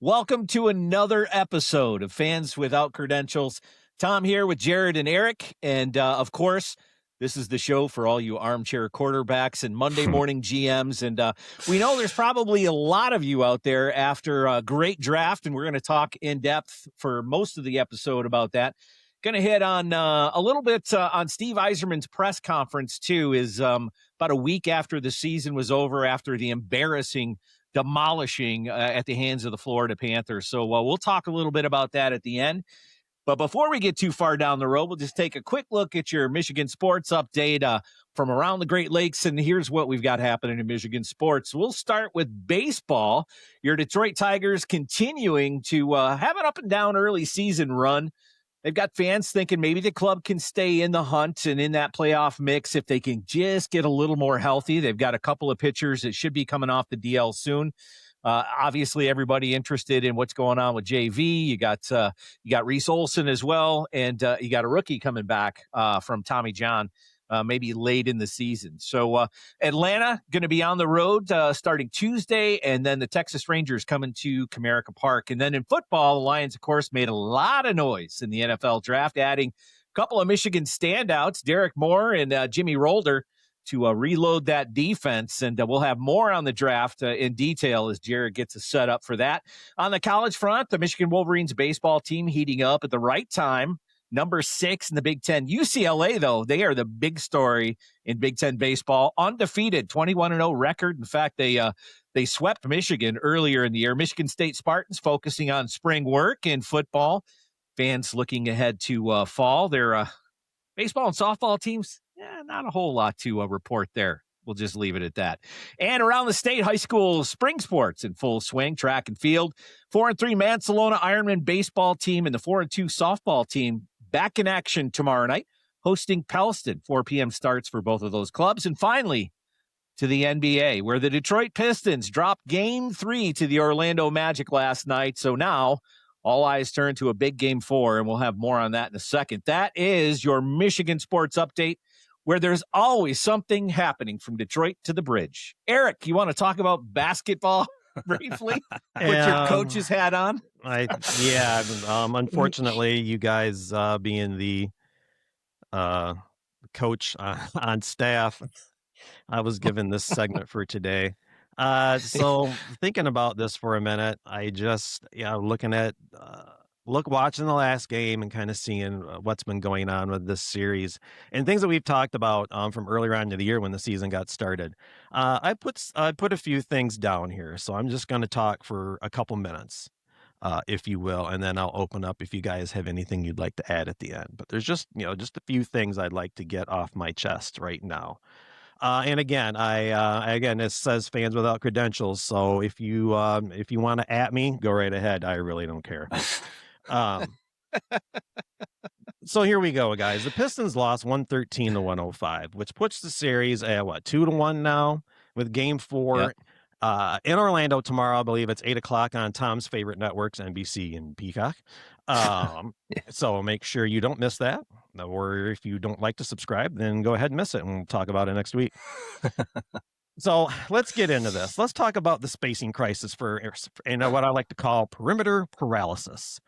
Welcome to another episode of Fans Without Credentials. Tom here with Jared and Eric. And of course, this is the show for all you armchair quarterbacks and Monday morning GMs. And we know there's probably a lot of you out there after a great draft, and we're going to talk in depth for most of the episode about that. Going to hit on a little bit on Steve Yzerman's press conference, too, is about a week after the season was over, after the embarrassing demolishing at the hands of the Florida Panthers. So we'll talk a little bit about that at the end. But before we get too far down the road, we'll just take a quick look at your Michigan sports update from around the Great Lakes. And here's what we've got happening in Michigan sports. We'll start with baseball. Your Detroit Tigers continuing to have an up and down early season run. They've got fans thinking maybe the club can stay in the hunt and in that playoff mix if they can just get a little more healthy. They've got a couple of pitchers that should be coming off the DL soon. Obviously, everybody interested in what's going on with JV. You got Reese Olson as well, and you got a rookie coming back from Tommy John. Maybe late in the season. So Atlanta going to be on the road starting Tuesday, and then the Texas Rangers coming to Comerica Park. And then in football, the Lions, of course, made a lot of noise in the NFL draft, adding a couple of Michigan standouts, Derek Moore and Jimmy Rolder, to reload that defense. And we'll have more on the draft in detail as Jared gets us set up for that. On the college front, the Michigan Wolverines baseball team heating up at the right time. Number 6 in the Big Ten. UCLA, though, they are the big story in Big Ten baseball. Undefeated, 21-0 record. In fact, they swept Michigan earlier in the year. Michigan State Spartans focusing on spring work in football. Fans looking ahead to fall. Their baseball and softball teams, not a whole lot to report there. We'll just leave it at that. And around the state, high school spring sports in full swing, track and field. 4-3 Mansalona Ironman baseball team and the 4-2 softball team back in action tomorrow night, hosting Pellston. 4 p.m. starts for both of those clubs. And finally, to the NBA, where the Detroit Pistons dropped Game 3 to the Orlando Magic last night. So now all eyes turn to a big Game 4, and we'll have more on that in a second. That is your Michigan sports update, where there's always something happening from Detroit to the bridge. Eric, you want to talk about basketball briefly? Put your coach's hat on. Unfortunately, you guys being the coach on staff, I was given this segment for today. So thinking about this for a minute, I just watching the last game and kind of seeing what's been going on with this series and things that we've talked about from earlier on in the year when the season got started. I put a few things down here, so I'm just going to talk for a couple minutes, if you will, and then I'll open up if you guys have anything you'd like to add at the end. But there's just a few things I'd like to get off my chest right now. And again, it says Fans Without Credentials. So if you want to at me, go right ahead. I really don't care. So here we go, guys. The Pistons lost 113-105, which puts the series at 2-1 now with Game 4. Yep. In Orlando tomorrow. I believe it's 8:00 on Tom's favorite networks, NBC and Peacock. So make sure you don't miss that. Or if you don't like to subscribe, then go ahead and miss it, and we'll talk about it next week. So let's get into this. Let's talk about the spacing crisis for what I like to call perimeter paralysis.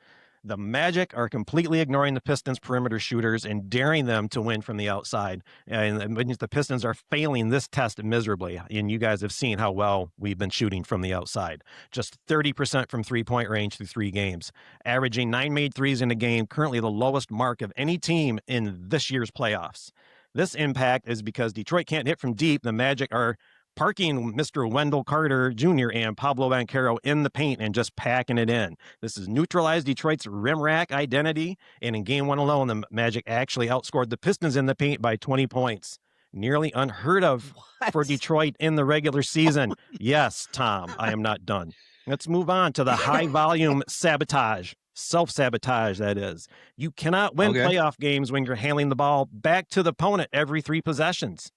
The Magic are completely ignoring the Pistons' perimeter shooters and daring them to win from the outside. And the Pistons are failing this test miserably. And you guys have seen how well we've been shooting from the outside. Just 30% from three-point range through 3 games. Averaging 9 made threes in a game, currently the lowest mark of any team in this year's playoffs. This impact is because Detroit can't hit from deep. The Magic are parking Mr. Wendell Carter Jr. and Pablo Banchero in the paint and just packing it in. This has neutralized Detroit's rim rack identity, and in Game 1 alone, the Magic actually outscored the Pistons in the paint by 20 points. Nearly unheard of for Detroit in the regular season. Yes, Tom, I am not done. Let's move on to the high-volume sabotage. Self-sabotage, that is. You cannot win playoff games when you're handing the ball back to the opponent every 3 possessions.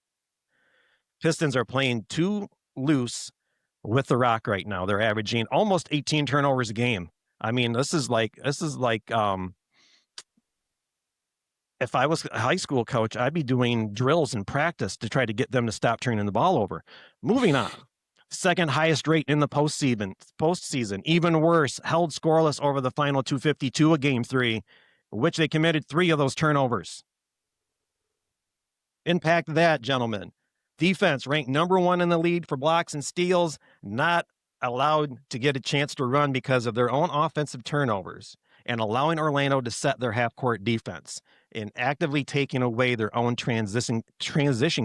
Pistons are playing too loose with the rock right now. They're averaging almost 18 turnovers a game. I mean, this is like if I was a high school coach, I'd be doing drills in practice to try to get them to stop turning the ball over. Moving on. Second highest rate in the postseason. Even worse, held scoreless over the final 252 of Game 3, which they committed 3 of those turnovers. Impact that, gentlemen. Defense ranked number 1 in the league for blocks and steals, not allowed to get a chance to run because of their own offensive turnovers, and allowing Orlando to set their half-court defense and actively taking away their own transition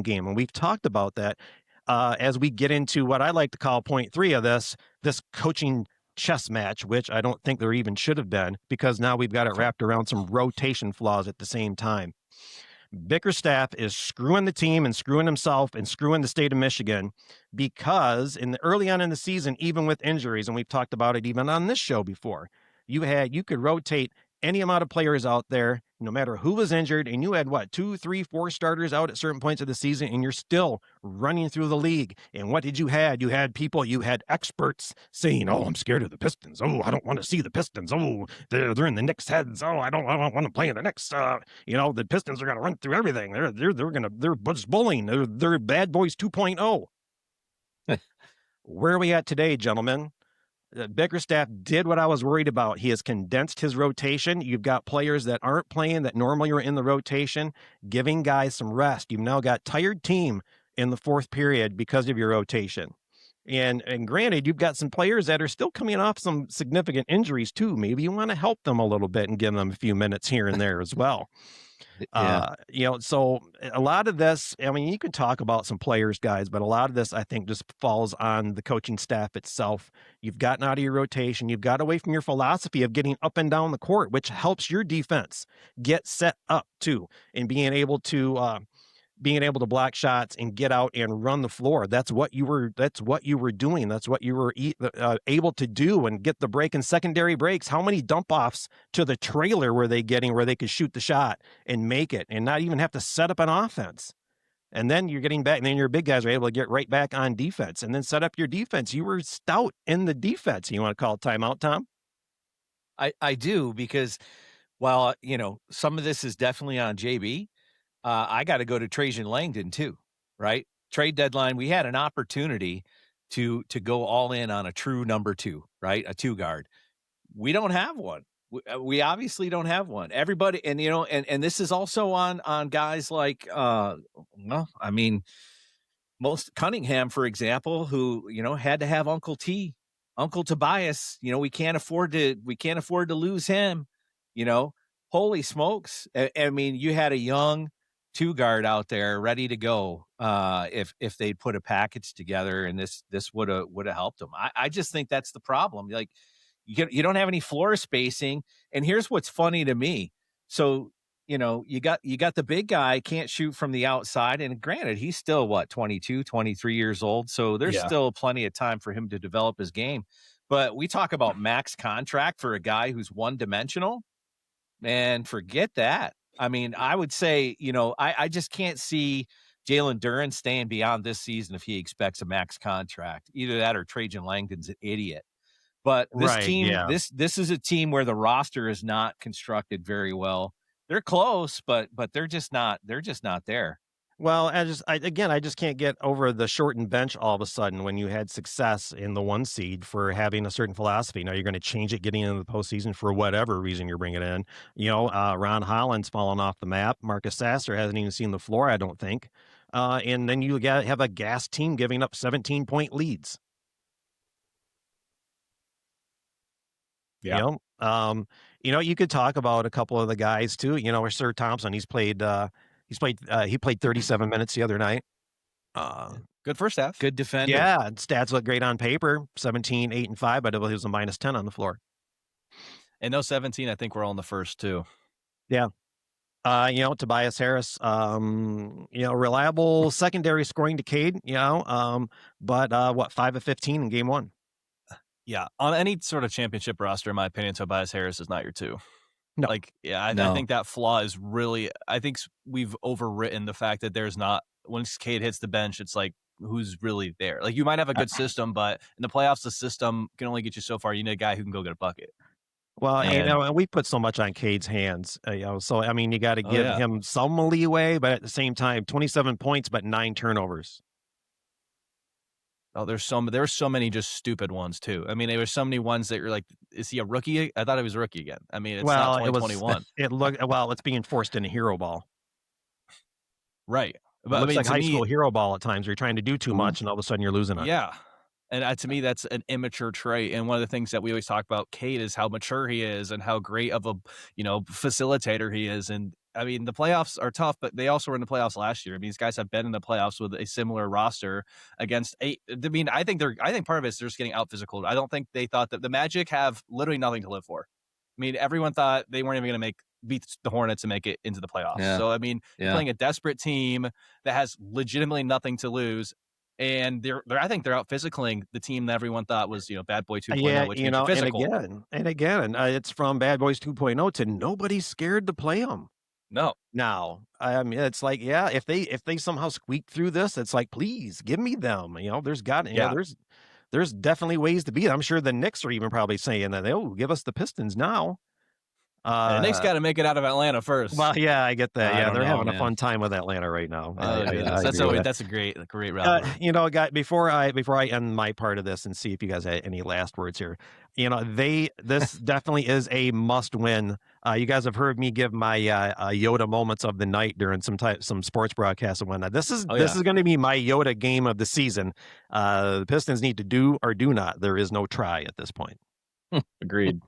game. And we've talked about that as we get into what I like to call point 3 of this coaching chess match, which I don't think there even should have been, because now we've got it wrapped around some rotation flaws at the same time. Bickerstaff is screwing the team and screwing himself and screwing the state of Michigan, because early on in the season, even with injuries, and we've talked about it even on this show before, you could rotate any amount of players out there, no matter who was injured, and you had 2, 3, 4 starters out at certain points of the season, and you're still running through the league. And what did you had? You had experts saying, "Oh, I'm scared of the Pistons. Oh, I don't want to see the Pistons. Oh, they're in the Knicks' heads. Oh, I don't want to play in the Knicks. The Pistons are going to run through everything. They're just bullying. They're bad boys 2.0." Where are we at today, gentlemen? Bickerstaff did what I was worried about. He has condensed his rotation. You've got players that aren't playing that normally are in the rotation, giving guys some rest. You've now got tired team in the fourth period because of your rotation. And granted, you've got some players that are still coming off some significant injuries too. Maybe you want to help them a little bit and give them a few minutes here and there as well. So a lot of this, I mean, you can talk about some players, guys, but a lot of this, I think, just falls on the coaching staff itself. You've gotten out of your rotation. You've got away from your philosophy of getting up and down the court, which helps your defense get set up too, and being able to block shots and get out and run the floor. That's what you were doing. That's what you were able to do, and get the break and secondary breaks. How many dump offs to the trailer were they getting where they could shoot the shot and make it and not even have to set up an offense? And then you're getting back, and then your big guys are able to get right back on defense and then set up your defense. You were stout in the defense. You want to call a timeout, Tom? I do, because while, some of this is definitely on JB, I got to go to Trajan Langdon too, right? Trade deadline, we had an opportunity to go all in on a true number 2, right? A 2 guard. We don't have one. We obviously don't have one. Everybody, and and this is also on guys like most Cunningham, for example, who had to have Uncle Tobias. We can't afford to lose him. Holy smokes! I mean, you had a young 2 guard out there ready to go. If they'd put a package together, and this would have helped them. I just think that's the problem. Like, you don't have any floor spacing, and here's what's funny to me. So you got the big guy can't shoot from the outside, and granted, he's still 22, 23 years old, so there's still plenty of time for him to develop his game. But we talk about max contract for a guy who's one-dimensional, man, forget that. I mean, I would say, I just can't see Jalen Duren staying beyond this season if he expects a max contract. Either that or Trajan Langdon's an idiot. But this team, this is a team where the roster is not constructed very well. They're close, but they're just not there. Well, I just can't get over the shortened bench all of a sudden when you had success in the 1 seed for having a certain philosophy. Now you're going to change it getting into the postseason for whatever reason you're bringing it in. Ron Holland's fallen off the map. Marcus Sasser hasn't even seen the floor, I don't think. And then you have a gas team giving up 17-point leads. Yeah. You could talk about a couple of the guys too. Sir Thompson, he played 37 minutes the other night. Good first half. Good defender. Yeah, stats look great on paper. 17, 8, and 5, but it was a minus 10 on the floor. And those 17, I think we're all in the first too. Yeah. Tobias Harris, reliable secondary scoring decade, but 5 of 15 in game 1. Yeah, on any sort of championship roster, in my opinion, Tobias Harris is not your 2. No. I think that flaw is really, I think we've overwritten the fact that there's not, once Cade hits the bench, it's like, who's really there? Like, you might have a good system, but in the playoffs, the system can only get you so far. You need a guy who can go get a bucket. Well, and we put so much on Cade's hands, so, I mean, you got to give him some leeway, but at the same time, 27 points, but 9 turnovers. Oh, there were so many just stupid ones too. I mean, there were so many ones that you're like, is he a rookie? I thought he was a rookie again. I mean, it's not Well, 2021. it's being forced into hero ball. Right. It But I looks mean, like to high me, school hero ball at times. Where you're trying to do too much, and all of a sudden you're losing it. yeah. And to me, that's an immature trait. And one of the things that we always talk about Cade is how mature he is and how great of a, facilitator he is. And I mean, the playoffs are tough, but they also were in the playoffs last year. I mean, these guys have been in the playoffs with a similar roster against eight. I mean, I think part of it is they're just getting out physical. I don't think they thought that the Magic have literally nothing to live for. I mean, everyone thought they weren't even going to beat the Hornets and make it into the playoffs. Yeah. So, I mean, you're playing a desperate team that has legitimately nothing to lose. And I think they're out physicaling the team that everyone thought was, Bad Boy 2.0, which makes you physical. And again, it's from Bad Boys 2.0 to nobody's scared to play them. No. Now, I mean, it's like, yeah, if they somehow squeak through this, it's like, please give me them. There's definitely ways to beat. I'm sure the Knicks are even probably saying that they'll give us the Pistons now. The Knicks got to make it out of Atlanta first. Well, yeah, I get that. Yeah, they're having a fun time with Atlanta right now. That's a great rivalry. Guy, before I end my part of this and see if you guys have any last words here, this definitely is a must win. You guys have heard me give my Yoda moments of the night during some sports broadcasts and whatnot. This is going to be my Yoda game of the season. The Pistons need to do or do not. There is no try at this point. Agreed.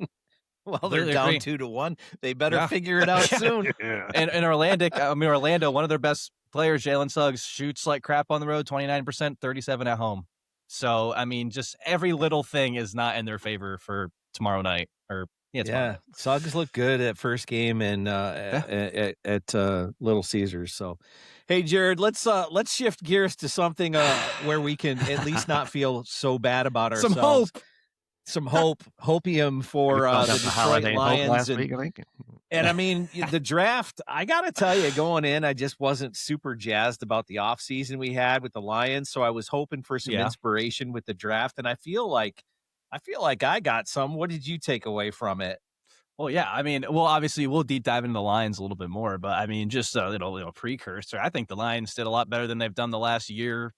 Well, they're down 2-1. They better figure it out soon. And Orlando, one of their best players, Jalen Suggs, shoots like crap on the road, 29%, 37 at home. So, I mean, just every little thing is not in their favor for tomorrow night. Suggs looked good at first game and at Little Caesars. So, hey, Jared, let's shift gears to something where we can at least not feel so bad about ourselves. Some hopium for the Detroit Lions. And I mean, the draft, I got to tell you, going in, I just wasn't super jazzed about the offseason we had with the Lions. So I was hoping for some inspiration with the draft. And I feel like I got some. What did you take away from it? Well, yeah, I mean, obviously we'll deep dive into the Lions a little bit more, but I mean, just a little precursor. I think the Lions did a lot better than they've done the last year.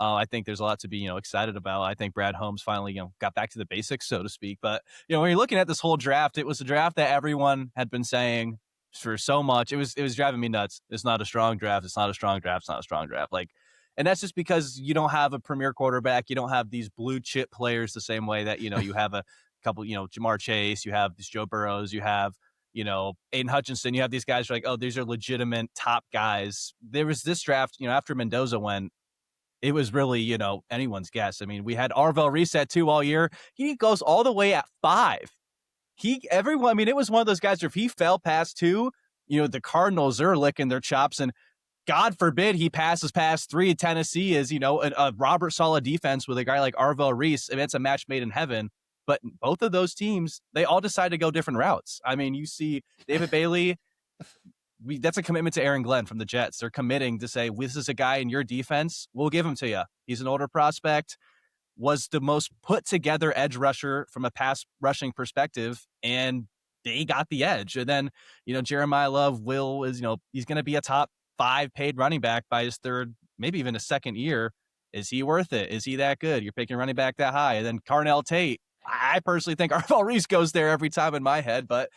I think there's a lot to be, excited about. I think Brad Holmes finally, got back to the basics, so to speak. But, when you're looking at this whole draft, it was a draft that everyone had been saying for so much. It was driving me nuts. It's not a strong draft. It's not a strong draft. It's not a strong draft. And that's just because you don't have a premier quarterback. You don't have these blue chip players the same way that, you have a couple, Jamar Chase, you have these Joe Burrows, you have, Aiden Hutchinson, you have these guys who are like, oh, these are legitimate top guys. There was this draft, after Mendoza went, it was really, anyone's guess. I mean, we had Arvell Reese at 2 all year. He goes all the way at 5. It was one of those guys where if he fell past 2, the Cardinals are licking their chops, and God forbid he passes past 3. Tennessee is, a Robert Saleh defense with a guy like Arvell Reese. I mean, it's a match made in heaven. But both of those teams, they all decide to go different routes. I mean, you see David Bailey. That's a commitment to Aaron Glenn from the Jets. They're committing to say, this is a guy in your defense. We'll give him to you. He's an older prospect, was the most put together edge rusher from a pass rushing perspective, and they got the edge. And then, Jeremiah Love is, he's going to be a top 5 paid running back by his third, maybe even a second year. Is he worth it? Is he that good? You're picking running back that high. And then Carnell Tate, I personally think Arvell Reese goes there every time in my head, but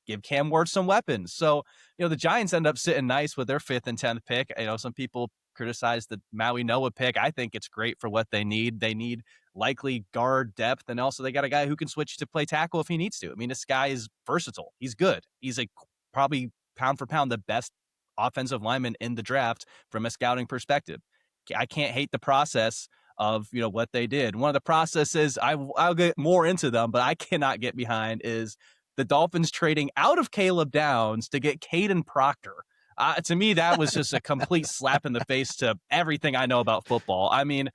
give Cam Ward some weapons. So, the Giants end up sitting nice with their 5th and 10th pick. Some people criticize the Maui Noah pick. I think it's great for what they need. They need likely guard depth, and also they got a guy who can switch to play tackle if he needs to. I mean, this guy is versatile. He's good. He's probably pound for pound the best offensive lineman in the draft from a scouting perspective. I can't hate the process of, what they did. One of the processes, I'll get more into them, but I cannot get behind is the Dolphins trading out of Caleb Downs to get Caden Proctor. To me, that was just a complete slap in the face to everything I know about football. I mean,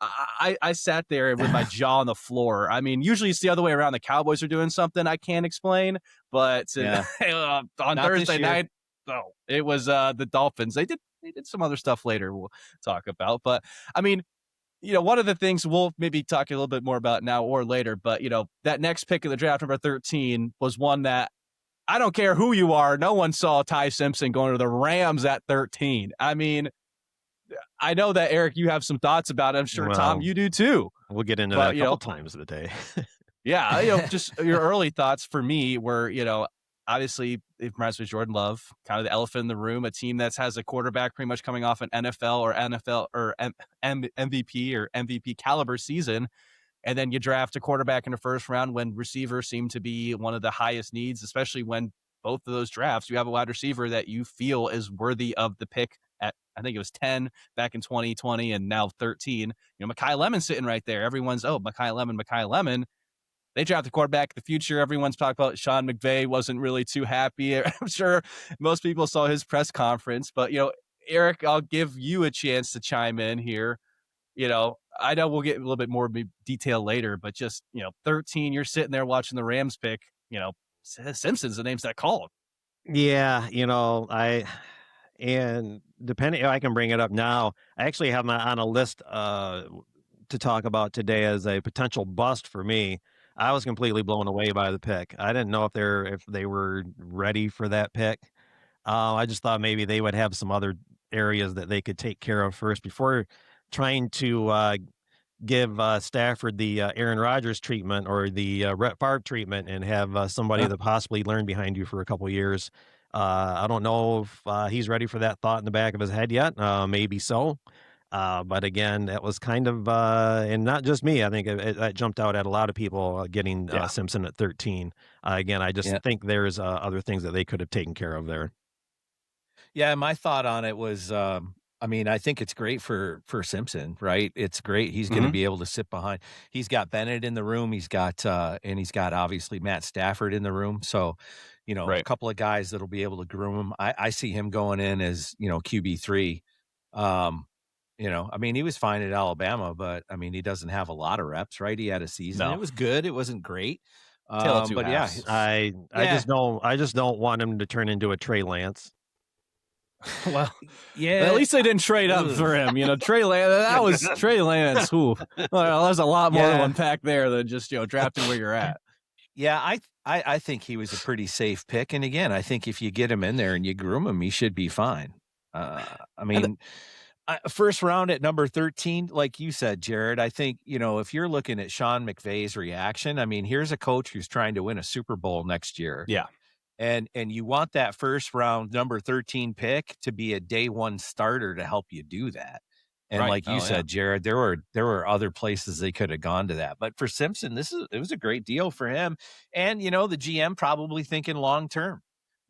I sat there with my jaw on the floor. I mean, usually it's the other way around. The Cowboys are doing something I can't explain, but on Not Thursday night, it was the Dolphins. They did some other stuff later we'll talk about. But, I mean, one of the things we'll maybe talk a little bit more about now or later, but, that next pick of the draft, number 13, was one that I don't care who you are. No one saw Ty Simpson going to the Rams at 13. I mean, I know that, Eric, you have some thoughts about it. I'm sure, Tom, you do too. We'll get into But, that a couple times today. Yeah, just your early thoughts for me were, obviously it reminds me of Jordan Love, kind of the elephant in the room, a team that has a quarterback pretty much coming off an NFL or MVP or MVP caliber season. And then you draft a quarterback in the first round when receivers seem to be one of the highest needs, especially when both of those drafts, you have a wide receiver that you feel is worthy of the pick at, I think it was 10 back in 2020 and now 13. Mekhi Lemon's sitting right there. Everyone's, Mekhi Lemon. They draft the quarterback of the future. Everyone's talking about Sean McVay wasn't really too happy. I'm sure most people saw his press conference, but, Eric, I'll give you a chance to chime in here. I know we'll get a little bit more detail later, but just, 13, you're sitting there watching the Rams pick, Simpson's the names that called. Yeah, and depending, I can bring it up now. I actually have my on a list to talk about today as a potential bust for me. I was completely blown away by the pick. I didn't know if they were ready for that pick. I just thought maybe they would have some other areas that they could take care of first before trying to give Stafford the Aaron Rodgers treatment or the Brett Favre treatment and have somebody that possibly learned behind you for a couple years. I don't know if he's ready for that thought in the back of his head yet. Maybe so. But again, that was kind of, and not just me, I think that jumped out at a lot of people getting Simpson at 13. Again, I just think there's other things that they could have taken care of there. Yeah, my thought on it was, I think it's great for Simpson, right? It's great. He's going to be able to sit behind. He's got Bennett in the room. He's got obviously Matt Stafford in the room. So, a couple of guys that'll be able to groom him. I see him going in as, QB3. He was fine at Alabama, but he doesn't have a lot of reps, right? He had a season. No. It was good. It wasn't great. But halves. I just don't want him to turn into a Trey Lance. Well, yeah. At least they didn't trade up for him. Trey Lance. That was Trey Lance. Well, there's a lot more to unpack there than just drafting where you're at. Yeah, I think he was a pretty safe pick, and again, I think if you get him in there and you groom him, he should be fine. First round at number 13, like you said, Jared, I think, if you're looking at Sean McVay's reaction, here's a coach who's trying to win a Super Bowl next year. Yeah. And you want that first round number 13 pick to be a day one starter to help you do that. And like you said, Jared, there were other places they could have gone to that. But for Simpson, it was a great deal for him. And, the GM probably thinking long term.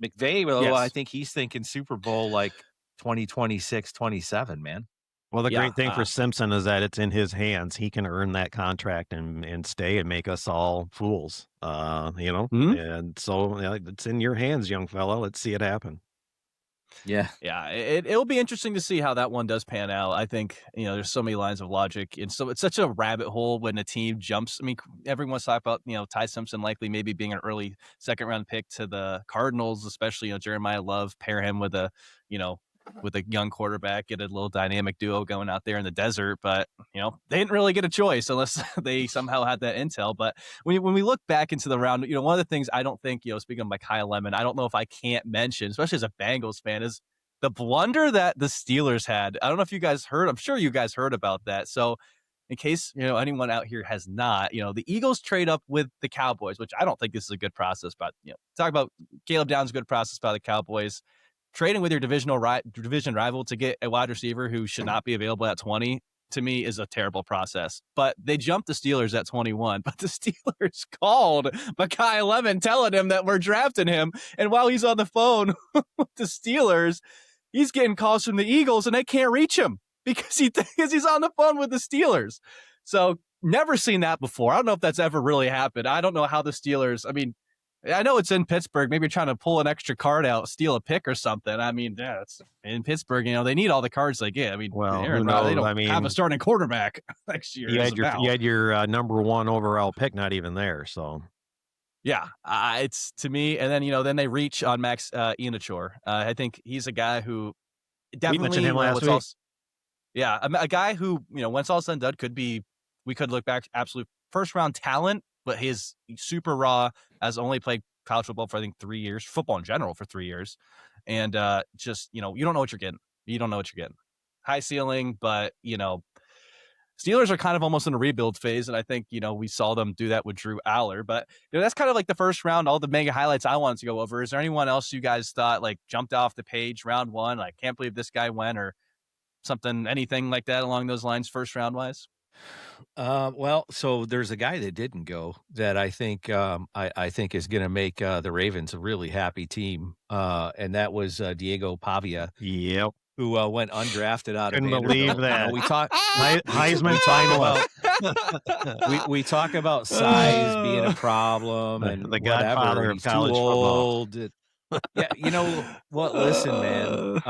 McVay, I think he's thinking Super Bowl like 2026, 27, man. Well, the great thing for Simpson is that it's in his hands. He can earn that contract and stay and make us all fools, And so it's in your hands, young fella. Let's see it happen. Yeah. Yeah. It'll be interesting to see how that one does pan out. I think, there's so many lines of logic. And so it's such a rabbit hole when a team jumps. Everyone's talking about, Ty Simpson likely maybe being an early second round pick to the Cardinals, especially, Jeremiah Love, pair him with a young quarterback, get a little dynamic duo going out there in the desert. But, they didn't really get a choice unless they somehow had that intel. But when we look back into the round, one of the things I don't think, speaking of Mekhi Lemon, I don't know if I can't mention, especially as a Bengals fan, is the blunder that the Steelers had. I don't know if you guys heard. I'm sure you guys heard about that. So in case, anyone out here has not, the Eagles trade up with the Cowboys, which I don't think this is a good process, but, talk about Caleb Downs' good process by the Cowboys. Trading with your division rival to get a wide receiver who should not be available at 20, to me, is a terrible process. But they jumped the Steelers at 21. But the Steelers called Mekhi Lemon telling him that we're drafting him. And while he's on the phone with the Steelers, he's getting calls from the Eagles, and they can't reach him because he's on the phone with the Steelers. So never seen that before. I don't know if that's ever really happened. I don't know how the Steelers, I know it's in Pittsburgh. Maybe you're trying to pull an extra card out, steal a pick or something. It's in Pittsburgh. They need all the cards they get. They don't have a starting quarterback next year. You had your number one overall pick not even there. So, yeah, it's to me. And then then they reach on Max Ianachor. I think he's a guy who definitely we mentioned him last week. A guy who once all said and done we could look back absolute first round talent. But he's super raw, has only played college football for, I think, 3 years, football in general for 3 years. And you don't know what you're getting. You don't know what you're getting. high ceiling, but Steelers are kind of almost in a rebuild phase, and I think, we saw them do that with Drew Aller. But that's kind of like the first round, all the mega highlights I wanted to go over. Is there anyone else you guys thought like jumped off the page round one? I can't believe this guy went, or something, anything like that along those lines, first round wise? Well, so there's a guy that didn't go that I think I think is going to make the Ravens a really happy team, and that was Diego Pavia, Yep. who went undrafted out Couldn't of Vanderbilt. believe that. We talk Heisman finalist. we talk about size being a problem and the godfather of He's college too football. old. Yeah, you know what? Listen, man,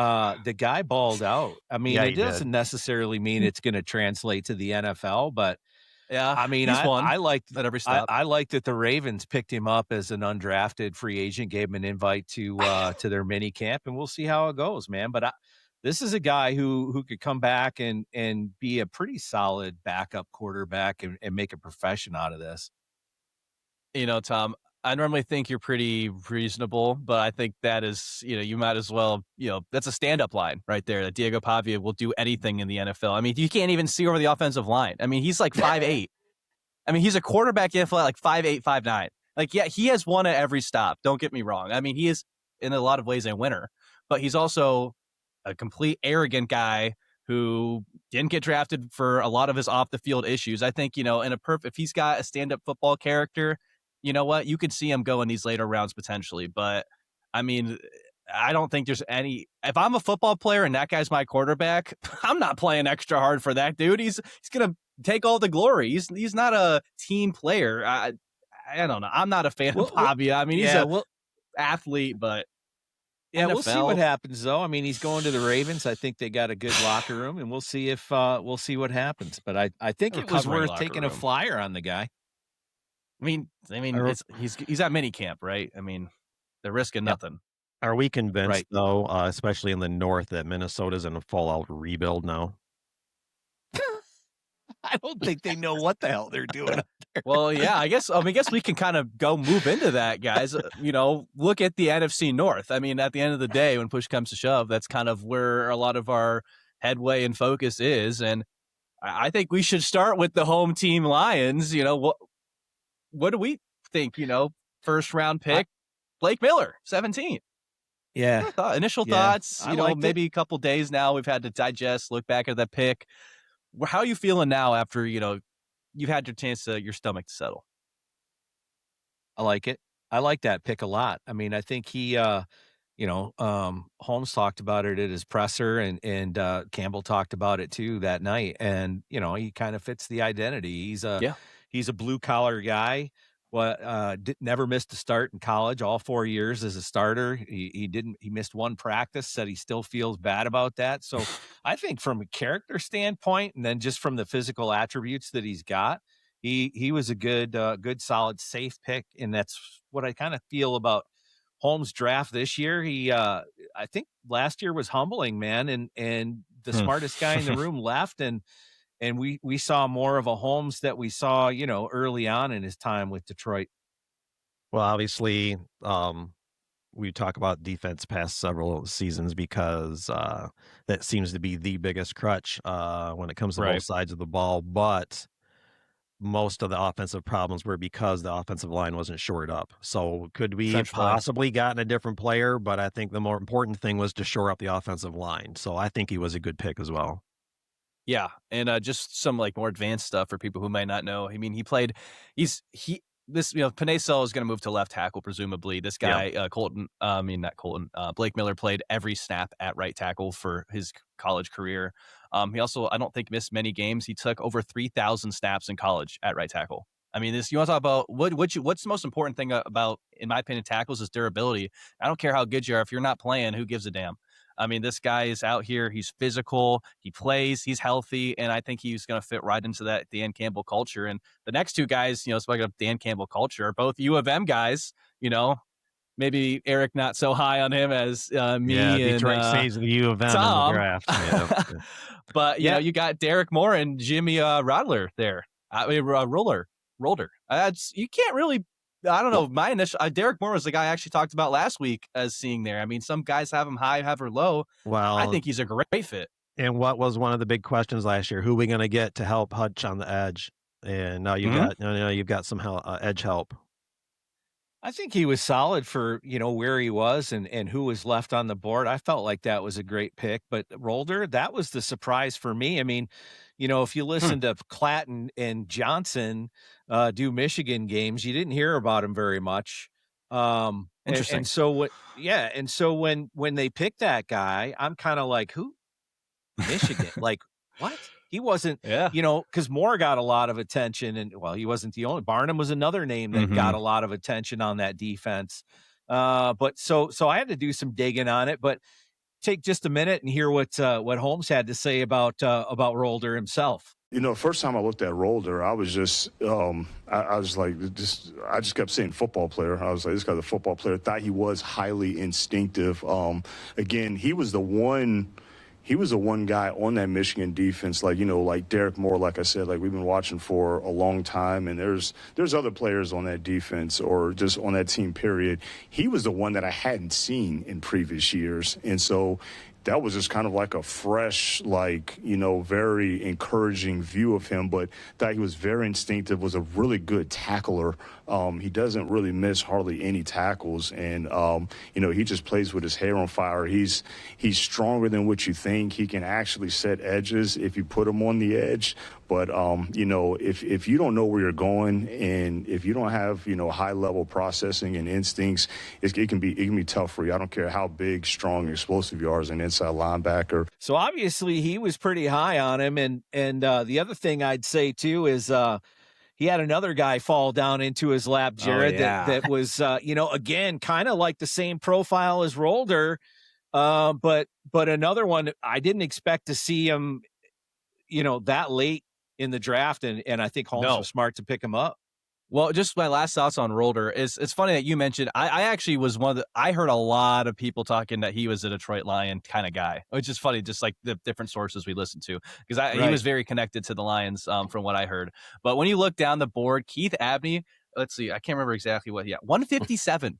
the guy balled out. I mean, Yeah, it he did. doesn't necessarily mean it's going to translate to the NFL, but Yeah, I mean, he's won I like at every step. I like that the Ravens picked him up as an undrafted free agent, gave him an invite to their mini camp, and we'll see how it goes, man. But this is a guy who could come back and be a pretty solid backup quarterback and make a profession out of this. Tom, I normally think you're pretty reasonable, but I think that is, you might as well, that's a stand-up line right there, that Diego Pavia will do anything in the NFL. I mean, you can't even see over the offensive line. I mean, he's like 5'8". I mean, he's a quarterback in NFL at like 5'8", 5'9". Like, yeah, he has won at every stop. Don't get me wrong. I mean, he is in a lot of ways a winner, but he's also a complete arrogant guy who didn't get drafted for a lot of his off the field issues. I think, if he's got a stand-up football character, you know what? You could see him go in these later rounds potentially. But I mean, I don't think there's any. If I'm a football player and that guy's my quarterback, I'm not playing extra hard for that dude. He's gonna take all the glory. He's not a team player. I don't know. I'm not a fan of Pavia. I mean, he's an athlete, but yeah, NFL. We'll see what happens though. I mean, he's going to the Ravens. I think they got a good locker room, and we'll see if we'll see what happens. But I think it was worth taking a flyer on the guy. I mean, he's at mini camp, right? I mean, they're risking nothing. Are we convinced, though, especially in the North, that Minnesota's in a full-out rebuild now? I don't think they know what the hell they're doing up there. Well, yeah, I guess we can kind of move into that, guys. Look at the NFC North. I mean, at the end of the day, when push comes to shove, that's kind of where a lot of our headway and focus is. And I think we should start with the home team Lions. What do we think? First round pick, Blake Miller, 17. Yeah. Initial thoughts, maybe a couple days now we've had to digest, look back at that pick. How are you feeling now after, you've had your chance your stomach to settle? I like it. I like that pick a lot. I mean, I think he, Holmes talked about it at his presser and Campbell talked about it too that night. And, he kind of fits the identity. He's a blue collar guy. Never missed a start in college, all 4 years as a starter. He missed one practice, said he still feels bad about that. So I think from a character standpoint, and then just from the physical attributes that he's got, he was a good, solid, safe pick. And that's what I kind of feel about Holmes' draft this year. I think last year was humbling, man. And the smartest guy in the room left. And we saw more of a Holmes that we saw, early on in his time with Detroit. Well, obviously, we talk about defense past several seasons because that seems to be the biggest crutch when it comes to both sides of the ball. But most of the offensive problems were because the offensive line wasn't shored up. So could we have possibly gotten a different player? But I think the more important thing was to shore up the offensive line. So I think he was a good pick as well. Yeah, and just some more advanced stuff for people who might not know. I mean, Panay Sewell is going to move to left tackle presumably. This guy Blake Miller played every snap at right tackle for his college career. He also, I don't think, missed many games. He took over 3,000 snaps in college at right tackle. I mean, you want to talk about what's the most important thing about, in my opinion, tackles is durability. I don't care how good you are. If you're not playing, who gives a damn? I mean, this guy is out here. He's physical. He plays. He's healthy. And I think he's going to fit right into that Dan Campbell culture. And the next two guys, speaking of Dan Campbell culture, are both U of M guys. Maybe Eric not so high on him as me and Detroit saves the U of M Tom. in the draft. Yeah. But, you got Derek Moore and Jimmy Rodler there. Roller. You can't really. I don't know. My initial Derek Moore was the guy I actually talked about last week as seeing there. I mean, some guys have him high, have her low. Well, I think he's a great fit. And what was one of the big questions last year? Who are we going to get to help Hutch on the edge? And now you've got some edge help. I think he was solid for, where he was and who was left on the board. I felt like that was a great pick, but Rolder, that was the surprise for me. I mean, if you listen to Clatton and Johnson do Michigan games, you didn't hear about him very much. Interesting. And so when they picked that guy, I'm kind of like, who? Michigan? Like, what? He wasn't, because Moore got a lot of attention, and he wasn't the only. Barnum was another name that got a lot of attention on that defense. But so I had to do some digging on it. But take just a minute and hear what Holmes had to say about Rolder himself. First time I looked at Rolder, I was just, I was like, I just kept saying football player. I was like, this guy's a football player. Thought he was highly instinctive. Again, he was the one guy on that Michigan defense, like Derek Moore, like I said, like we've been watching for a long time, and there's other players on that defense or just on that team, period. He was the one that I hadn't seen in previous years, and so that was just kind of like a fresh, very encouraging view of him, but thought he was very instinctive, was a really good tackler. He doesn't really miss hardly any tackles, and, he just plays with his hair on fire. He's stronger than what you think. He can actually set edges if you put him on the edge. But, if you don't know where you're going and if you don't have, high-level processing and instincts, it can be tough for you. I don't care how big, strong, explosive you are as an inside linebacker. So obviously he was pretty high on him. And the other thing I'd say, too, is he had another guy fall down into his lap, Jared, that was, again, kind of like the same profile as Rolder. But another one, I didn't expect to see him, that late in the draft, and I think Holmes was smart to pick him up. Well, just my last thoughts on Rolder is it's funny that you mentioned. I actually was I heard a lot of people talking that he was a Detroit Lion kind of guy, which is funny, just like the different sources we listened to, because he was very connected to the Lions from what I heard. But when you look down the board, Keith Abney, let's see, I can't remember exactly what he had, 157.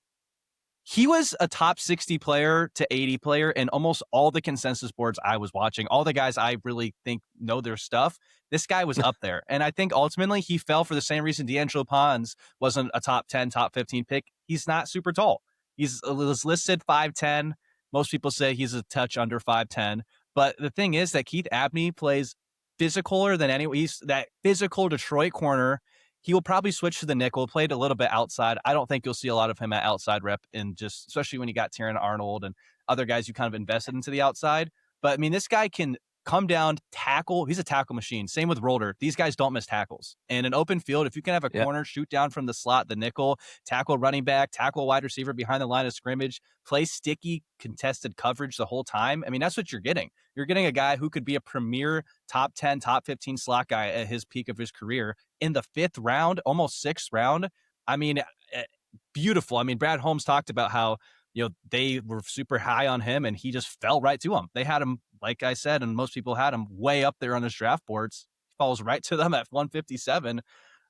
He was a top 60 player to 80 player in almost all the consensus boards I was watching. All the guys I really think know their stuff. This guy was up there. And I think ultimately he fell for the same reason D'Angelo Pons wasn't a top 10, top 15 pick. He's not super tall. He's listed 5'10". Most people say he's a touch under 5'10". But the thing is that Keith Abney plays physicaler than anyone. He's that physical Detroit corner. He will probably switch to the nickel, played a little bit outside. I don't think you'll see a lot of him at outside rep, and just especially when you got Terran Arnold and other guys you kind of invested into the outside. But I mean, this guy can come down, tackle. He's a tackle machine. Same with Rolder. These guys don't miss tackles. And an open field, if you can have a corner shoot down from the slot, the nickel, tackle running back, tackle wide receiver behind the line of scrimmage, play sticky, contested coverage the whole time. I mean, that's what you're getting. You're getting a guy who could be a premier top 10, top 15 slot guy at his peak of his career in the 5th round, almost 6th round. I mean, beautiful. I mean, Brad Holmes talked about how, they were super high on him and he just fell right to him. They had him, like I said, and most people had him way up there on his draft boards. He falls right to them at 157.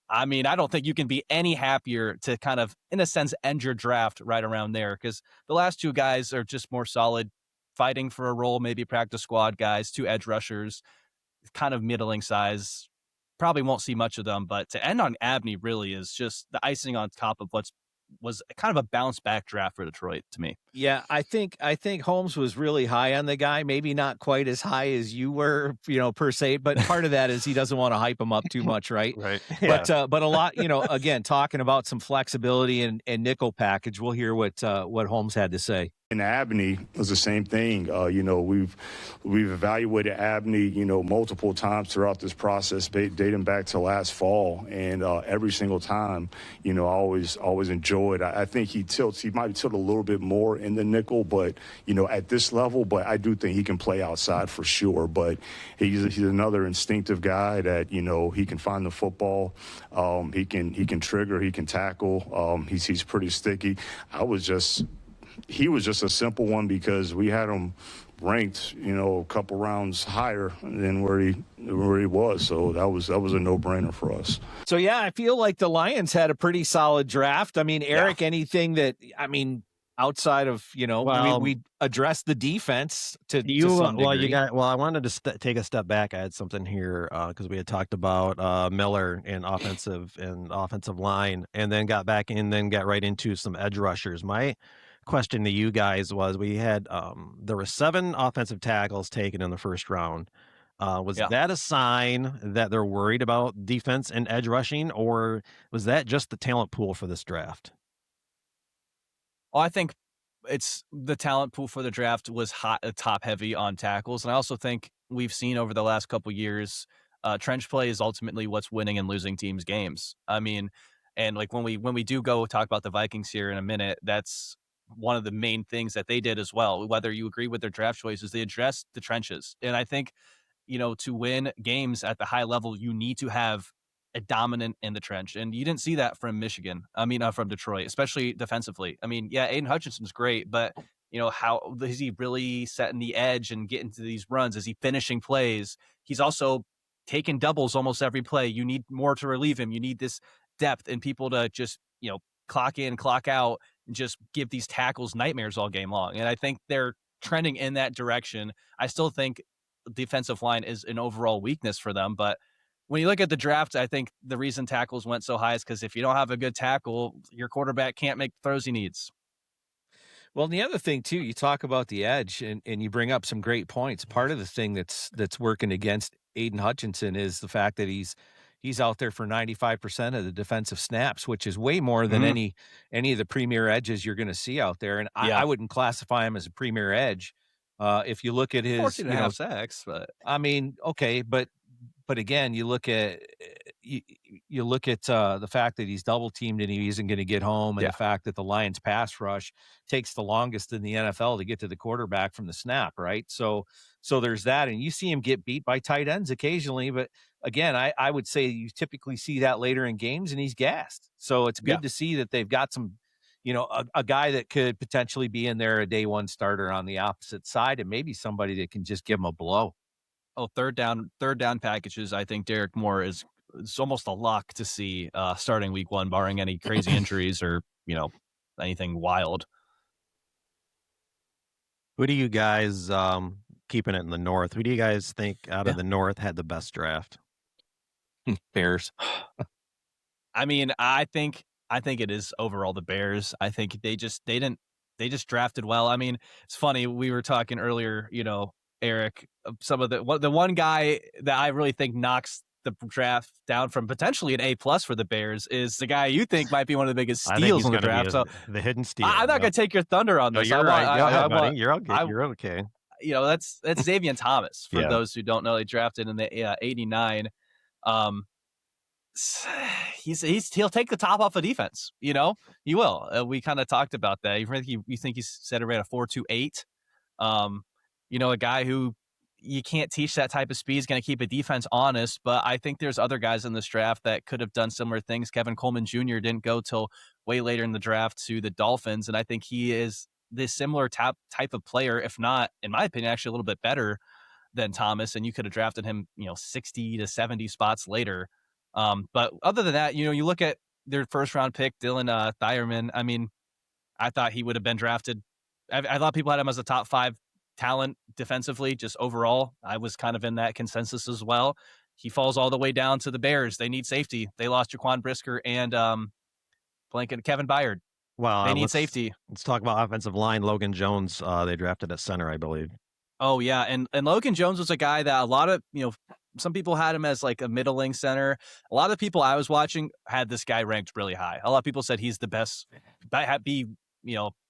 I mean, I don't think you can be any happier to kind of, in a sense, end your draft right around there, because the last two guys are just more solid, fighting for a role, maybe practice squad guys, 2 edge rushers, kind of middling size. Probably won't see much of them, but to end on Abney really is just the icing on top of was kind of a bounce back draft for Detroit to me. Yeah, I think Holmes was really high on the guy, maybe not quite as high as you were, per se, but part of that is he doesn't want to hype him up too much, right? Right. Yeah. But a lot, again, talking about some flexibility and nickel package, we'll hear what Holmes had to say. And Abney was the same thing. We've evaluated Abney, multiple times throughout this process, dating back to last fall, and every single time, I always enjoyed. I think he might tilt a little bit more in the nickel, but at this level. But I do think he can play outside for sure. But he's another instinctive guy that he can find the football. He can trigger. He can tackle. He's pretty sticky. He was just a simple one because we had him ranked, a couple rounds higher than where he was. So that was a no-brainer for us. So, yeah, I feel like the Lions had a pretty solid draft. I mean, Eric, anything that, outside of, Well, we address the defense to you some well, degree. I wanted to take a step back. I had something here because we had talked about Miller and offensive line, and then got back and then got right into some edge rushers. My question to you guys was: we had there were 7 offensive tackles taken in the first round. Was Yeah. that a sign that they're worried about defense and edge rushing, or was that just the talent pool for this draft? Well, I think it's the talent pool for the draft was top heavy on tackles. And I also think we've seen over the last couple years, trench play is ultimately what's winning and losing teams games. I mean, and like when we do go talk about the Vikings here in a minute, that's one of the main things that they did as well. Whether you agree with their draft choices, they addressed the trenches. And I think to win games at the high level, you need to have a dominant in the trench. And you didn't see that from Michigan. I mean, from Detroit, especially defensively. I mean, yeah, Aiden Hutchinson's great, but how is he really setting the edge and getting to these runs? Is he finishing plays? He's also taking doubles almost every play. You need more to relieve him. You need this depth and people to just, clock in, clock out, and just give these tackles nightmares all game long. And I think they're trending in that direction. I still think defensive line is an overall weakness for them. But when you look at the draft, I think the reason tackles went so high is because if you don't have a good tackle, your quarterback can't make the throws he needs. Well, and the other thing too, you talk about the edge and you bring up some great points. Part of the thing that's working against Aiden Hutchinson is the fact that he's out there for 95% of the defensive snaps, which is way more than any of the premier edges you're going to see out there. And I wouldn't classify him as a premier edge. If you look at his 14 and a half sacks, but I mean, okay, but again, you look at the fact that he's double teamed and he isn't going to get home, and the fact that the Lions pass rush takes the longest in the NFL to get to the quarterback from the snap, right? So there's that, and you see him get beat by tight ends occasionally, but again, I would say you typically see that later in games, and he's gassed. So it's good to see that they've got some, a guy that could potentially be in there, a day one starter on the opposite side, and maybe somebody that can just give him a blow. Oh, third down packages. I think Derek Moore it's almost a lock to see starting week 1, barring any crazy injuries or anything wild. Who do you guys keeping it in the North? Who do you guys think out of the North had the best draft? Bears. I mean, I think it is overall the Bears. I think they just drafted well. I mean, it's funny. We were talking earlier, Eric, some of the one guy that I really think knocks the draft down from potentially an A+ for the Bears is the guy you think might be one of the biggest steals in the draft. So the hidden steal. I'm not going to take your thunder on this. No, you're right. Go ahead, buddy. You're okay. You're okay. That's Xavier Thomas. For those who don't know, he drafted in the 89. He'll take the top off of defense. He will. We kind of talked about that. You think he said it ran a 4.28. A guy who you can't teach that type of speed is going to keep a defense honest. But I think there's other guys in this draft that could have done similar things. Kevin Coleman Jr. didn't go till way later in the draft to the Dolphins, and I think he is this similar type of player, if not, in my opinion, actually a little bit better than Thomas. And you could have drafted him, 60 to 70 spots later. But other than that, you look at their first round pick, Dylan Thierman. I mean, I thought he would have been drafted. I thought people had him as a top 5 talent defensively, just overall. I was kind of in that consensus as well. He falls all the way down to the Bears. They need safety. They lost Jaquan Brisker and Kevin Byard. Well, they need safety. Let's talk about offensive line. Logan Jones, they drafted at center, I believe. Oh yeah, and Logan Jones was a guy that a lot of some people had him as like a middling center. A lot of the people I was watching had this guy ranked really high. A lot of people said he's the best,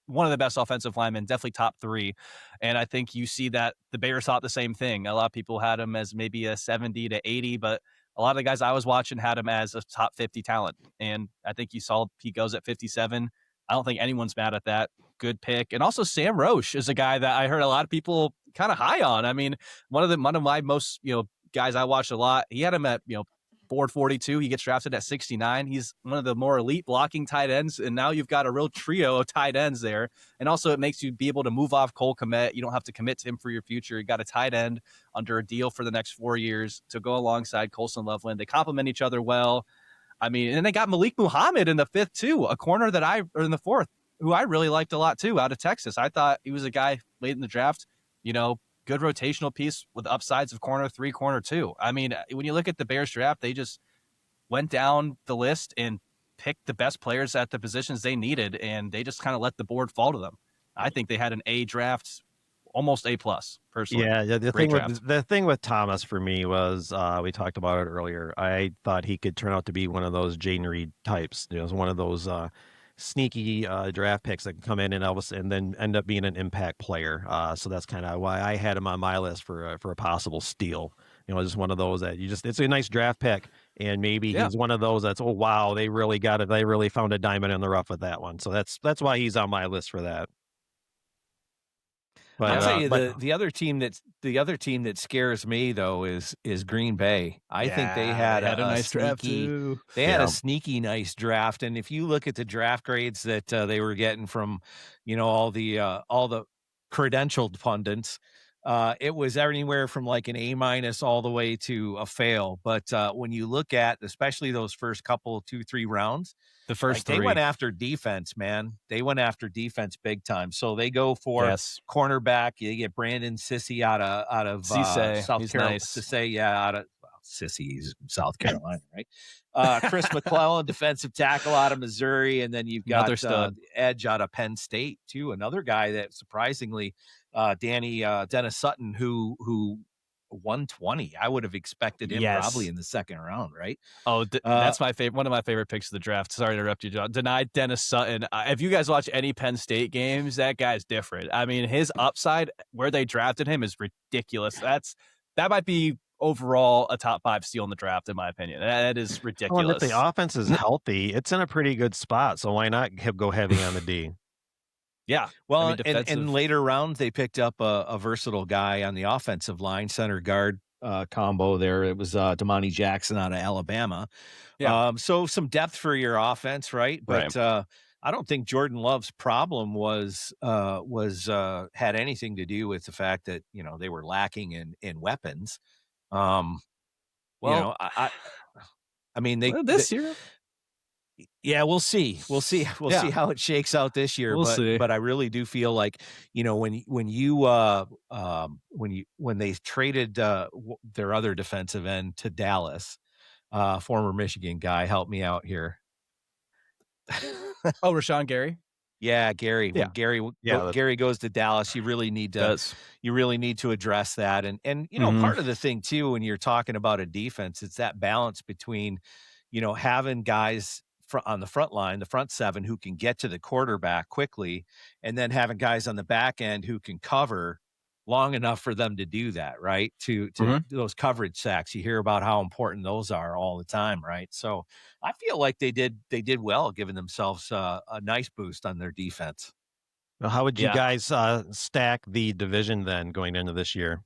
one of the best offensive linemen, definitely top 3. And I think you see that the Bears thought the same thing. A lot of people had him as maybe a 70 to 80, but a lot of the guys I was watching had him as a top 50 talent. And I think you saw he goes at 57. I don't think anyone's mad at that. Good pick. And also Sam Roche is a guy that I heard a lot of people kind of high on. I mean, one of my most, guys I watched a lot, he had him at, board 42. He gets drafted at 69. He's one of the more elite blocking tight ends. And now you've got a real trio of tight ends there. And also it makes you be able to move off Cole Kmet. You don't have to commit to him for your future. You got a tight end under a deal for the next 4 years to go alongside Colson Loveland. They complement each other well. I mean, and they got Malik Muhammad in the 5th too, a corner that or in the 4th, who I really liked a lot too, out of Texas. I thought he was a guy late in the draft, good rotational piece with upsides of corner 3, corner 2. I mean, when you look at the Bears draft, they just went down the list and picked the best players at the positions they needed, and they just kind of let the board fall to them. I think they had an A draft, almost A plus, personally. Yeah, The thing with Thomas for me was we talked about it earlier. I thought he could turn out to be one of those Jaden Reed types. One of those sneaky draft picks that can come in and then end up being an impact player. So that's kind of why I had him on my list for a possible steal. Just one of those that it's a nice draft pick, and maybe he's one of those that's, oh wow, they really got it. They really found a diamond in the rough with that one. So that's why he's on my list for that. But I'll tell you, the other team that scares me though is Green Bay. I think they had a nice draft too. They had a sneaky nice draft, and if you look at the draft grades that they were getting from, all the credentialed pundits, it was anywhere from like an A- all the way to a fail. But when you look at especially those first couple 2-3 rounds, the first three, they went after defense, man. They went after defense big time. So they go for cornerback. You get Brandon Sissy out of South Carolina. Nice. Sissy, out of Sissy's South Carolina, right? Chris McClellan, defensive tackle out of Missouri, and then you've got edge out of Penn State too. Another guy that surprisingly, Dennis Sutton, who 120. I would have expected him probably in the second round, right? Oh, that's my favorite. One of my favorite picks of the draft. Sorry to interrupt you, John. Denied Dennis Sutton. If you guys watch any Penn State games, that guy's different. I mean, his upside where they drafted him is ridiculous. That might be overall a top 5 steal in the draft, in my opinion. That is ridiculous. Well, and if the offense is healthy, it's in a pretty good spot. So why not go heavy on the D? Yeah. Well, and later rounds, they picked up a versatile guy on the offensive line, center guard combo there. It was Damani Jackson out of Alabama. Yeah. So some depth for your offense, right? But I don't think Jordan Love's problem was had anything to do with the fact that, they were lacking in weapons. I mean, this year. Yeah, we'll see. We'll see how it shakes out this year. We'll see. But I really do feel like, when they traded their other defensive end to Dallas, former Michigan guy, help me out here. Rashawn Gary. Yeah, Gary. Yeah. When Gary goes to Dallas, you really need to address that. And part of the thing too, when you're talking about a defense, it's that balance between, having guys on the front line, the front 7 who can get to the quarterback quickly, and then having guys on the back end who can cover long enough for them to do that, right? To those coverage sacks. You hear about how important those are all the time, right? So I feel like they did well, giving themselves a nice boost on their defense. Well, how would you guys stack the division then going into this year?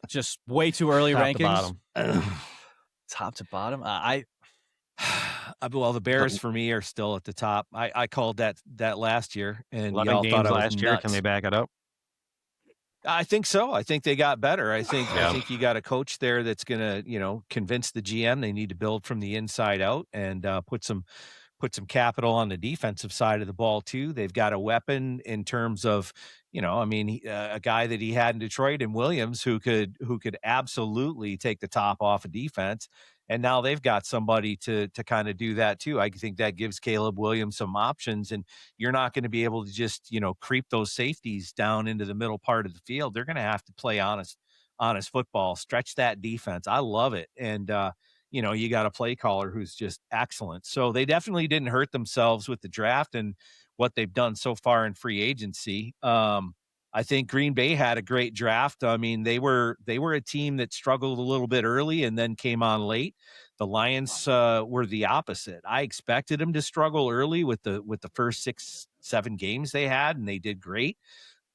Just way too early Top rankings. to bottom. Top to bottom. Well, the Bears for me are still at the top. I called that last year, and 11 y'all games thought I was last year. nuts. Can they back it up? I think so. I think they got better. I think you got a coach there that's going to, convince the GM they need to build from the inside out and put some capital on the defensive side of the ball too. They've got a weapon in terms of, a guy that he had in Detroit and Williams who could absolutely take the top off of defense. And now they've got somebody to kind of do that too. I think that gives Caleb Williams some options, and you're not going to be able to just, creep those safeties down into the middle part of the field. They're going to have to play honest football, stretch that defense. I love it. And, you got a play caller who's just excellent. So they definitely didn't hurt themselves with the draft and what they've done so far in free agency. I think Green Bay had a great draft. I mean, they were a team that struggled a little bit early and then came on late. The Lions were the opposite. I expected them to struggle early with the first 6-7 games they had, and they did great.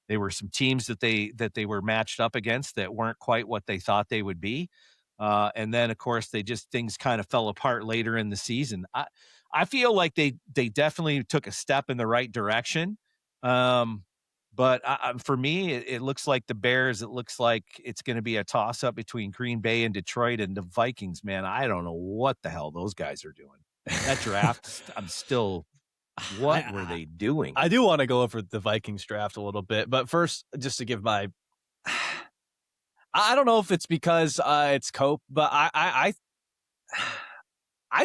There were some teams that they were matched up against that weren't quite what they thought they would be. And then, of course, things kind of fell apart later in the season. I feel like they definitely took a step in the right direction. But for me, it looks like the Bears. It looks like it's going to be a toss-up between Green Bay and Detroit and the Vikings. Man, I don't know what the hell those guys are doing. That draft, I'm still What were they doing? I do want to go over the Vikings draft a little bit, but first, just to give my, I don't know if it's because it's Cope, but I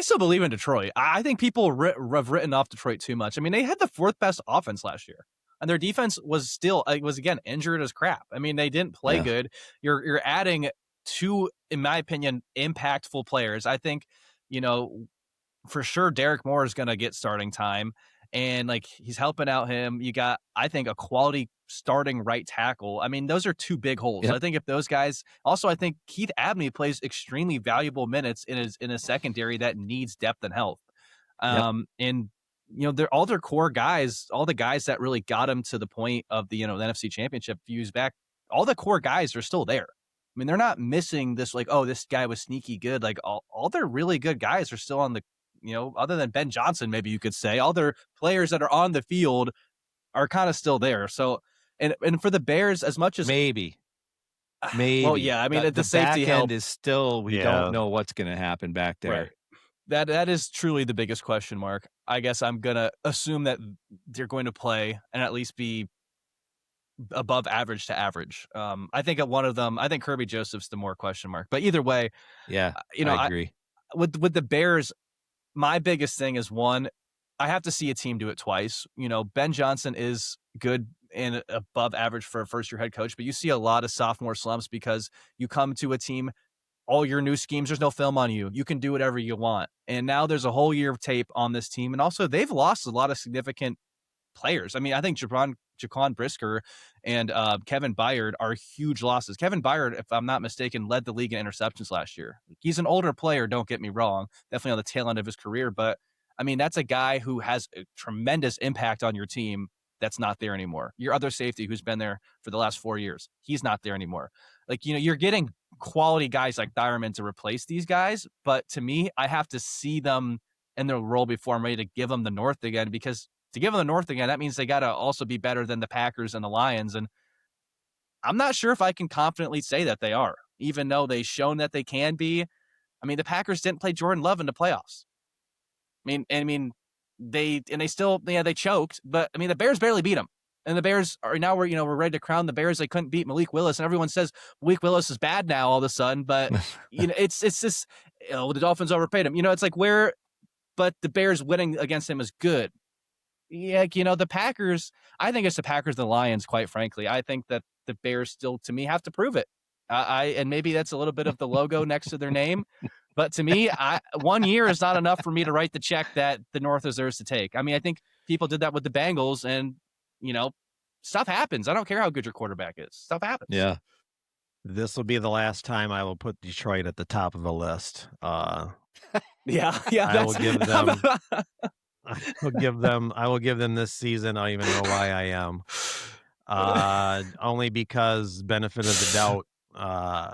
still believe in Detroit. I think people have written off Detroit too much. I mean, they had the 4th best offense last year, and their defense was still again injured as crap. I mean, they didn't play good. You're adding 2, in my opinion, impactful players. I think, for sure Derek Moore is going to get starting time, and like he's helping out him. You got, I think, a quality starting right tackle. I mean, those are 2 big holes. Yep. I think if those guys, also I think Keith Abney plays extremely valuable minutes in a secondary that needs depth and health. And they're all their core guys, all the guys that really got him to the point of the the NFC Championship views back. All the core guys are still there. I mean, they're not missing this like, oh, this guy was sneaky good. Like all their really good guys are still on the, other than Ben Johnson, maybe you could say, all their players that are on the field are kind of still there. So, and for the Bears, as much as maybe. Well, yeah, I mean, the safety back help end is still, we don't know what's going to happen back there. Right. That is truly the biggest question mark. I guess I'm gonna assume that they're going to play and at least be above average to average. I think at one of them, I think Kirby Joseph's the more question mark. But either way, I agree. With the Bears, my biggest thing is, one, I have to see a team do it twice. Ben Johnson is good and above average for a first-year head coach, but you see a lot of sophomore slumps because you come to a team, all your new schemes, there's no film on you. You can do whatever you want. And now there's a whole year of tape on this team. And also they've lost a lot of significant players. I mean, I think Jaquan Brisker and Kevin Byard are huge losses. Kevin Byard, if I'm not mistaken, led the league in interceptions last year. He's an older player, don't get me wrong, definitely on the tail end of his career. But, I mean, that's a guy who has a tremendous impact on your team that's not there anymore. Your other safety who's been there for the last 4 years, he's not there anymore. Like, you're getting quality guys like Dyerman to replace these guys. But to me, I have to see them in their role before I'm ready to give them the North again, because to give them the North again, that means they got to also be better than the Packers and the Lions. And I'm not sure if I can confidently say that they are, even though they've shown that they can be. I mean, the Packers didn't play Jordan Love in the playoffs. They still, they choked, but I mean, the Bears barely beat them. And the Bears are now, we're ready to crown the Bears. They couldn't beat Malik Willis, and everyone says Malik Willis is bad now all of a sudden. But it's just, the Dolphins overpaid him. It's like but the Bears winning against him is good. Yeah, the Packers, I think it's the Packers and the Lions, quite frankly. I think that the Bears still, to me, have to prove it. And maybe that's a little bit of the logo next to their name. But to me, 1 year is not enough for me to write the check that the North deserves to take. I mean, I think people did that with the Bengals, and, stuff happens. I don't care how good your quarterback is. Stuff happens. Yeah. This will be the last time I will put Detroit at the top of the list. Yeah. I will give them. I will give them this season. I don't even know why I am. Only because benefit of the doubt.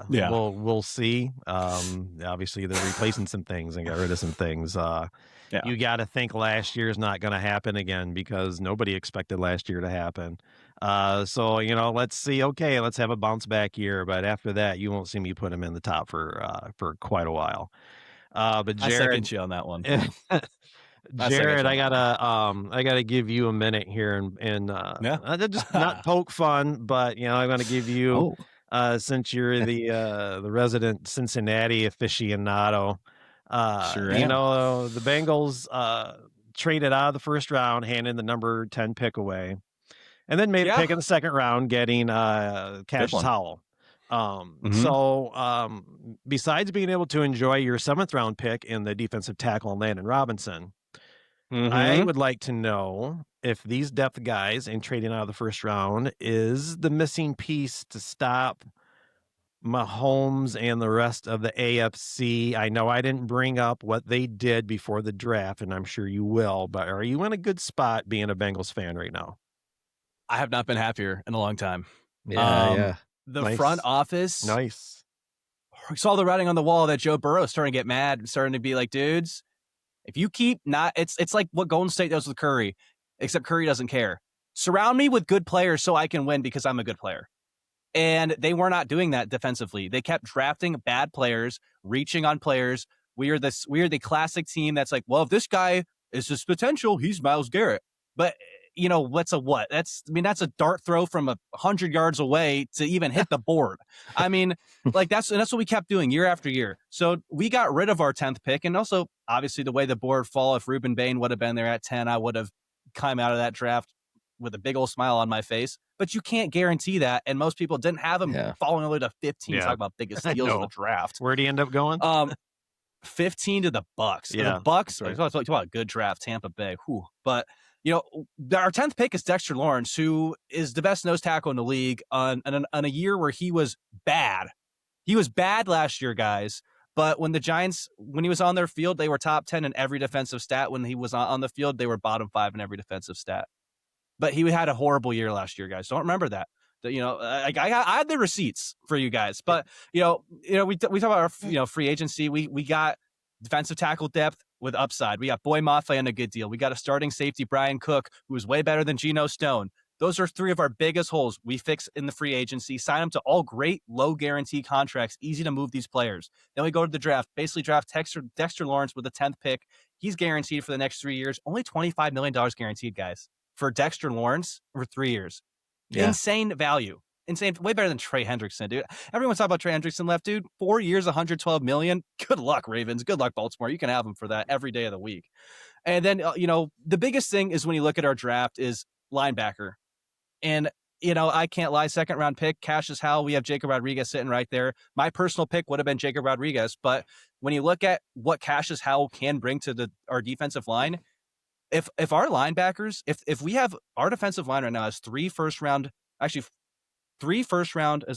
We'll see. Obviously they're replacing some things and got rid of some things. You got to think last year's not going to happen again, because nobody expected last year to happen. So let's see. Okay, let's have a bounce back year, but after that, you won't see me put him in the top for quite a while. But Jared, I second you on that one. Jared, I gotta give you a minute here and just not poke fun, but I'm gonna give you since you're the resident Cincinnati aficionado. Sure the Bengals traded out of the first round, handing the number 10 pick away, and then made a pick in the second round, getting Cash Howell. So besides being able to enjoy your 7th round pick in the defensive tackle Landon Robinson, I would like to know if these depth guys in trading out of the first round is the missing piece to stop Mahomes and the rest of the AFC. I know I didn't bring up what they did before the draft, and I'm sure you will, but are you in a good spot being a Bengals fan right now? I have not been happier in a long time. Yeah. The front office. Nice. Saw the writing on the wall that Joe Burrow is starting to get mad, starting to be like, dudes, if you keep it's like what Golden State does with Curry, except Curry doesn't care. Surround me with good players so I can win because I'm a good player. And they were not doing that defensively. They kept drafting bad players, reaching on players. We are the classic team that's like, well, if this guy It's just potential. He's Myles Garrett. But, what's a what? That's a dart throw from 100 yards away to even hit the board. I mean, that's what we kept doing year after year. So we got rid of our 10th pick. And also, obviously, the way the board fall, if Ruben Bain would have been there at 10, I would have come out of that draft with a big old smile on my face. But you can't guarantee that. And most people didn't have him falling all the way to 15. Yeah. Talk about biggest steals of the draft. Where'd he end up going? 15 to the Bucks. Yeah, the Bucks. right. Talk about a good draft, Tampa Bay. Whew. But our 10th pick is Dexter Lawrence, who is the best nose tackle in the league on a year where he was bad. He was bad last year, guys. But when the Giants, when he was on their field, they were top 10 in every defensive stat. When he was on the field, they were bottom 5 in every defensive stat. But he had a horrible year last year, guys. Don't remember that. I had the receipts for you guys. But we talk about our free agency. We got defensive tackle depth with upside. We got Boy Mafe on a good deal. We got a starting safety, Brian Cook, who is way better than Geno Stone. Those are 3 of our biggest holes we fix in the free agency. Sign them to all great low guarantee contracts. Easy to move these players. Then we go to the draft. Basically draft Dexter Lawrence with the 10th pick. He's guaranteed for the next 3 years. Only $25 million guaranteed, guys, for Dexter Lawrence for 3 years. Yeah. Insane value. Insane. Way better than Trey Hendrickson, dude. Everyone's talking about Trey Hendrickson left, dude. 4 years, $112 million. Good luck, Ravens. Good luck, Baltimore. You can have him for that every day of the week. And then, the biggest thing is when you look at our draft is linebacker. And, I can't lie. 2nd round pick, Cassius Howell. We have Jacob Rodriguez sitting right there. My personal pick would have been Jacob Rodriguez. But when you look at what Cassius Howell can bring to our defensive line, if our linebackers, if we have our defensive line right now has 3 first round, is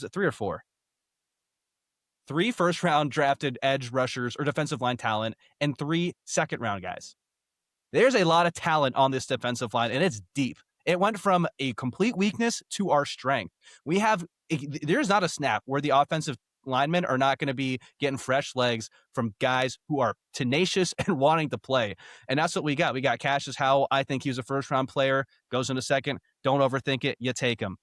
it 3 or 4? 3 first round drafted edge rushers or defensive line talent and 3 second round guys. There's a lot of talent on this defensive line, and it's deep. It went from a complete weakness to our strength. There's not a snap where the offensive linemen are not going to be getting fresh legs from guys who are tenacious and wanting to play. And that's what we got. We got Cassius Howell. I think he was a first round player, goes into 2nd. Don't overthink it. You take him.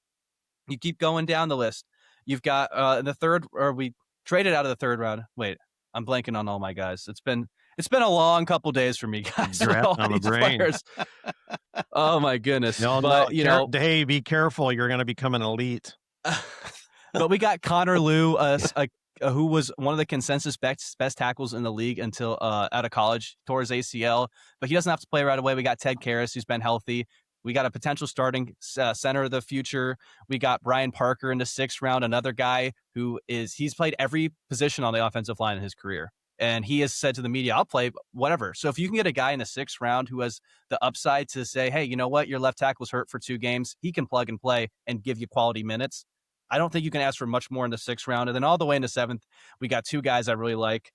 You keep going down the list. You've got the 3rd, or we traded out of the 3rd round. Wait, I'm blanking on all my guys. It's been a long couple days for me, guys. On the brain. Players. Oh my goodness. Hey, be careful. You're going to become an elite. But we got Connor Liu, who was one of the consensus best tackles in the league until out of college, tore his ACL. But he doesn't have to play right away. We got Ted Karras, who's been healthy. We got a potential starting center of the future. We got Brian Parker in the 6th round, another guy he's played every position on the offensive line in his career. And he has said to the media, I'll play whatever. So if you can get a guy in the 6th round who has the upside to say, hey, you know what? Your left tackle's hurt for 2 games. He can plug and play and give you quality minutes. I don't think you can ask for much more in the 6th round. And then all the way in the 7th, we got 2 guys I really like.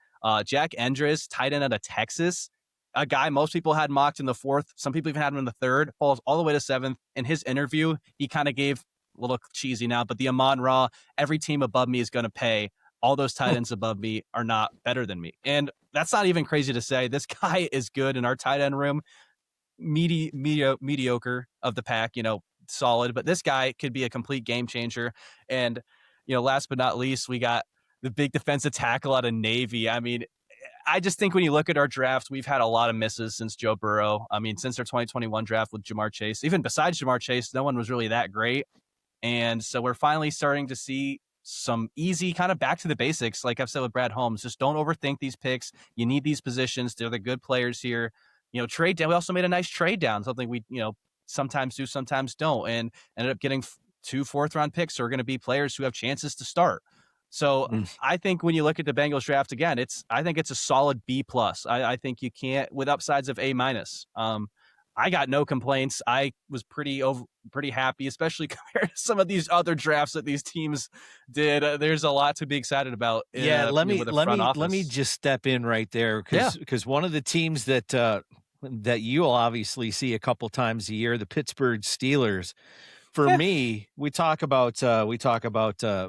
Jack Endres, tight end out of Texas. A guy most people had mocked in the 4th. Some people even had him in the 3rd. Falls all the way to 7th. In his interview, he kind of gave a little cheesy now, but the Amon-Ra, every team above me is going to pay. All those tight ends above me are not better than me. And that's not even crazy to say. This guy is good in our tight end room. Mediocre of the pack, solid. But this guy could be a complete game changer. And, last but not least, we got the big defensive tackle out of Navy. I mean, I just think when you look at our draft, we've had a lot of misses since Joe Burrow. I mean, since our 2021 draft with Jamar Chase, even besides Jamar Chase, no one was really that great. And so we're finally starting to see some easy kind of back to the basics. Like I've said with Brad Holmes, just don't overthink these picks. You need these positions. They're the good players here. Trade down. We also made a nice trade down, something we, sometimes do, sometimes don't, and ended up getting 2 4th round picks who are going to be players who have chances to start. So I think when you look at the Bengals draft again, I think it's a solid B+. I think you can't, with upsides of A-. I got no complaints. I was pretty happy, especially compared to some of these other drafts that these teams did. There's a lot to be excited about. Let me just step in right there because one of the teams that you'll obviously see a couple times a year, the Pittsburgh Steelers. For me, we talk about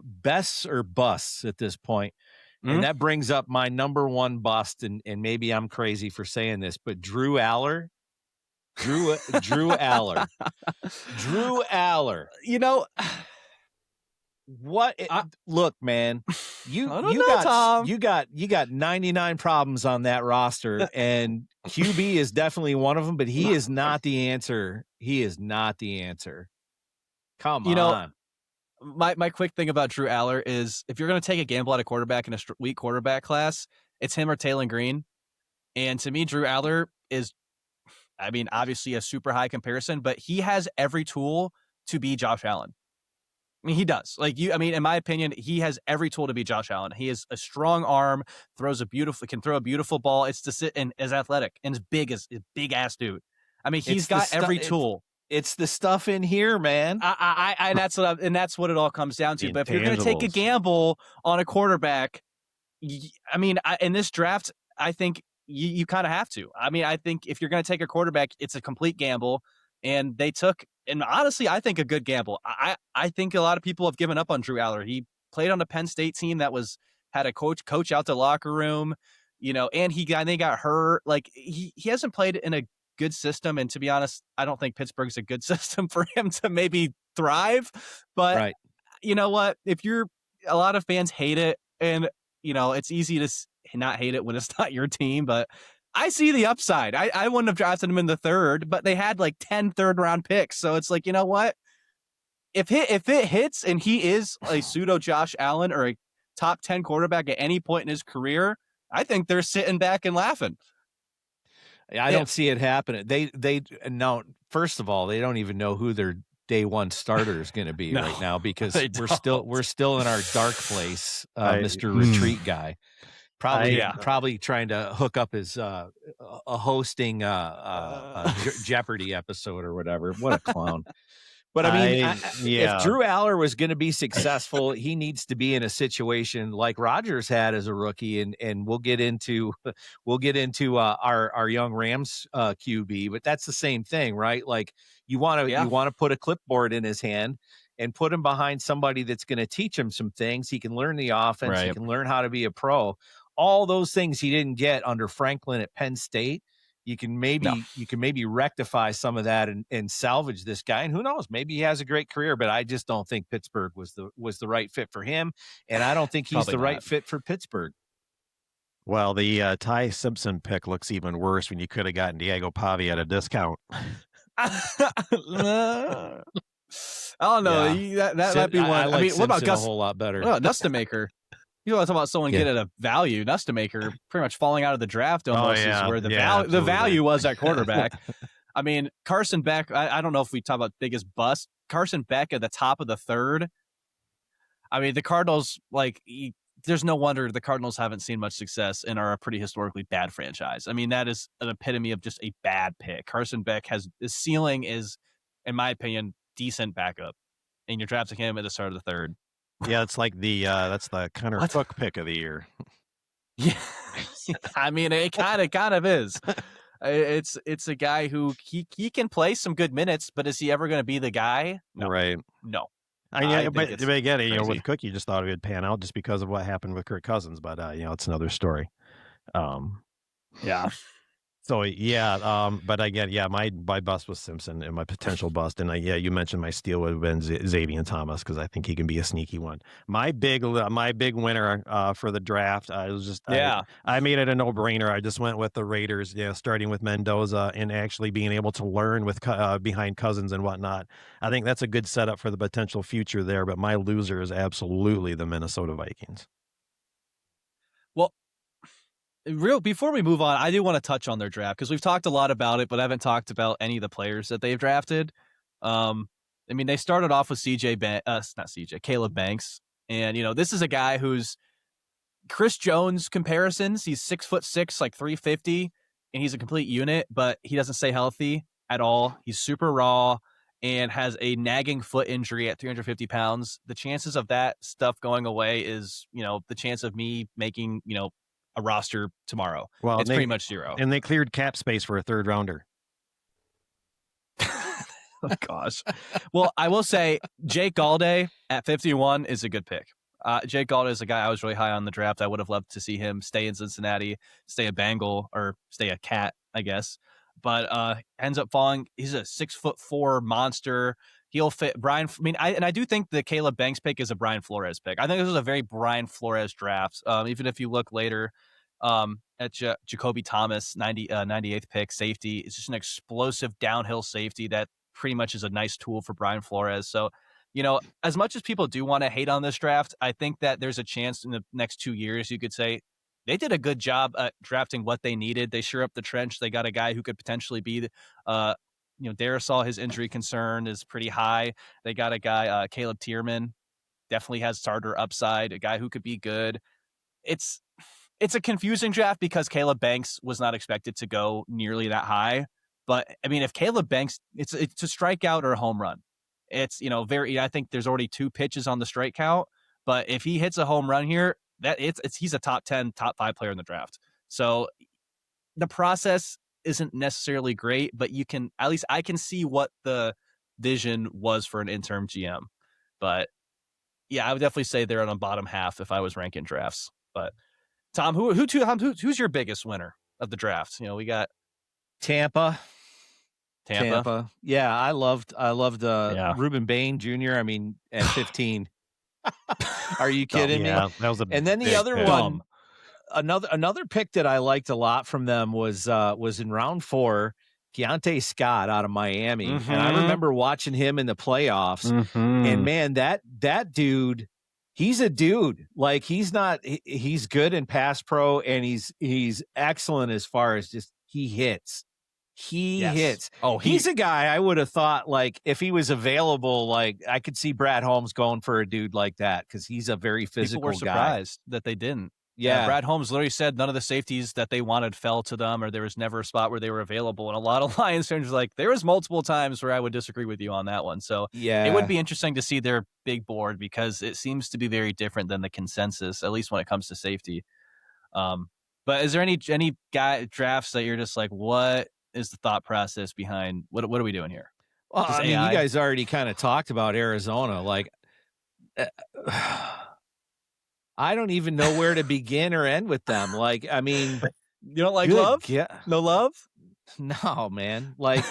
bests or busts at this point. And that brings up my number 1 bust, and maybe I'm crazy for saying this, but Drew Aller. Drew Aller. What? Look, man, you got 99 problems on that roster, and QB is definitely one of them, but he is not the answer. He is not the answer. Come on. My quick thing about Drew Aller is if you're going to take a gamble at a quarterback in a weak quarterback class, it's him or Taylor Green. And to me, Drew Aller is, I mean, obviously a super high comparison, but he has every tool to be Josh Allen. I mean, he does. In my opinion, he has every tool to be Josh Allen. He has a strong arm, can throw a beautiful ball. It's to sit and is athletic and as big ass dude. I mean, he's got every tool. It's the stuff in here, man. That's what it all comes down to. But if you're going to take a gamble on a quarterback, in this draft, I think you kind of have to. I mean, I think if you're going to take a quarterback, it's a complete gamble. And they took, and honestly, I think a good gamble. I think a lot of people have given up on Drew Aller. He played on a Penn State team that had a coach out the locker room, and they got hurt. Like he hasn't played in a good system. And to be honest, I don't think Pittsburgh's a good system for him to maybe thrive. But You know what? A lot of fans hate it, and it's easy to not hate it when it's not your team, but I see the upside. I wouldn't have drafted him in the third, but they had like 10 third-round picks. So it's like, you know what? If it hits and he is a pseudo Josh Allen or a top 10 quarterback at any point in his career, I think they're sitting back and laughing. I don't see it happening. No, first of all, they don't even know who their day one starter is going to be right now because we're still in our dark place, Mr. Retreat guy. Probably trying to hook up his a hosting Jeopardy episode or whatever. What a clown. But if Drew Aller was going to be successful, he needs to be in a situation like Rodgers had as a rookie, and we'll get into our young Rams QB, but that's the same thing, right? Like you want to put a clipboard in his hand and put him behind somebody that's going to teach him some things. He can learn the offense. Right. He can learn how to be a pro. All those things he didn't get under Franklin at Penn State. You can maybe rectify some of that and salvage this guy. And who knows, maybe he has a great career, but I just don't think Pittsburgh was the right fit for him. And I don't think he's the right fit for Pittsburgh. Well, the Ty Simpson pick looks even worse when you could have gotten Diego Pavi at a discount. I don't know. Yeah. That might be one. I mean, Simpson what about Gus? A whole lot better. Nustemaker. You want to talk about someone get at a value? Nustemaker pretty much falling out of the draft almost is where the value was at quarterback. I mean, Carson Beck, I don't know if we talk about biggest bust. Carson Beck at the top of the third. I mean, the Cardinals, there's no wonder the Cardinals haven't seen much success and are a pretty historically bad franchise. I mean, that is an epitome of just a bad pick. Carson Beck his ceiling is, in my opinion, decent backup. And you're drafting him at the start of the third. Yeah, it's like that's the Connor Cook pick of the year. Yeah, I mean, it kind of is. It's a guy who he can play some good minutes, but is he ever going to be the guy? No. Right. No. But again, with Cook, you just thought it would pan out just because of what happened with Kirk Cousins, but it's another story. Yeah. So but again, my bust was Simpson and my potential bust, and you mentioned my steal would have been Xavier Thomas because I think he can be a sneaky one. My big winner for the draft, I made it a no brainer. I just went with the Raiders, starting with Mendoza and actually being able to learn with behind Cousins and whatnot. I think that's a good setup for the potential future there. But my loser is absolutely the Minnesota Vikings. Before we move on, I do want to touch on their draft because we've talked a lot about it, but I haven't talked about any of the players that they've drafted. They started off with Caleb Banks, and this is a guy who's Chris Jones comparisons. He's 6'6", like 350, and he's a complete unit, but he doesn't stay healthy at all. He's super raw and has a nagging foot injury at 350 pounds. The chances of that stuff going away is, the chance of me making, a roster tomorrow. Well, it's pretty much zero. And they cleared cap space for a third rounder. Oh, gosh. Well, I will say Jake Galday at 51 is a good pick. Jake Galday is a guy I was really high on the draft. I would have loved to see him stay in Cincinnati, stay a Bengal, or stay a Cat, I guess. But ends up falling. He's a 6'4" monster. He'll fit Brian. I do think the Caleb Banks pick is a Brian Flores pick. I think this was a very Brian Flores draft. Even if you look later, At Jacoby Thomas, 98th pick, safety. It's just an explosive downhill safety that pretty much is a nice tool for Brian Flores. So, as much as people do want to hate on this draft, I think that there's a chance in the next 2 years you could say they did a good job at drafting what they needed. They sure up the trench. They got a guy who could potentially be Darisaw, his injury concern is pretty high. They got a guy, Caleb Tierman, definitely has starter upside, a guy who could be good. It's a confusing draft because Caleb Banks was not expected to go nearly that high. But I mean, if Caleb Banks, it's a strikeout or a home run. It's, I think there's already 2 pitches on the strike count. But if he hits a home run here, he's a top 10, top 5 player in the draft. So the process isn't necessarily great, but at least I can see what the vision was for an interim GM. But yeah, I would definitely say they're on the bottom half if I was ranking drafts. But Tom, who's your biggest winner of the draft? We got Tampa. Yeah, I loved Yeah. Ruben Bain Jr. I mean, at 15. Are you kidding me? Yeah, that was And then the big other pick. one, another pick that I liked a lot from them was in round 4, Keontae Scott out of Miami. And I remember watching him in the playoffs. And man, that dude, he's a dude. Like he's good in pass pro, and he's excellent as far as just he hits. He hits. Oh, he's a guy I would have thought, like, if he was available, like I could see Brad Holmes going for a dude like that because he's a very physical people were guy. surprised that they didn't. Yeah. Brad Holmes literally said none of the safeties that they wanted fell to them, or there was never a spot where they were available. And a lot of Lions fans were like, there was multiple times where I would disagree with you on that one. So Yeah, it would be interesting to see their big board because it seems to be very different than the consensus, at least when it comes to safety. But is there any guy drafts that you're just like, what is the thought process behind what are we doing here? Well, Just I mean, AI? you guys already kind of talked about Arizona. Like, I don't even know where to begin or end with them. Like, I mean, You don't like good love? ge- No love? No, man. Like,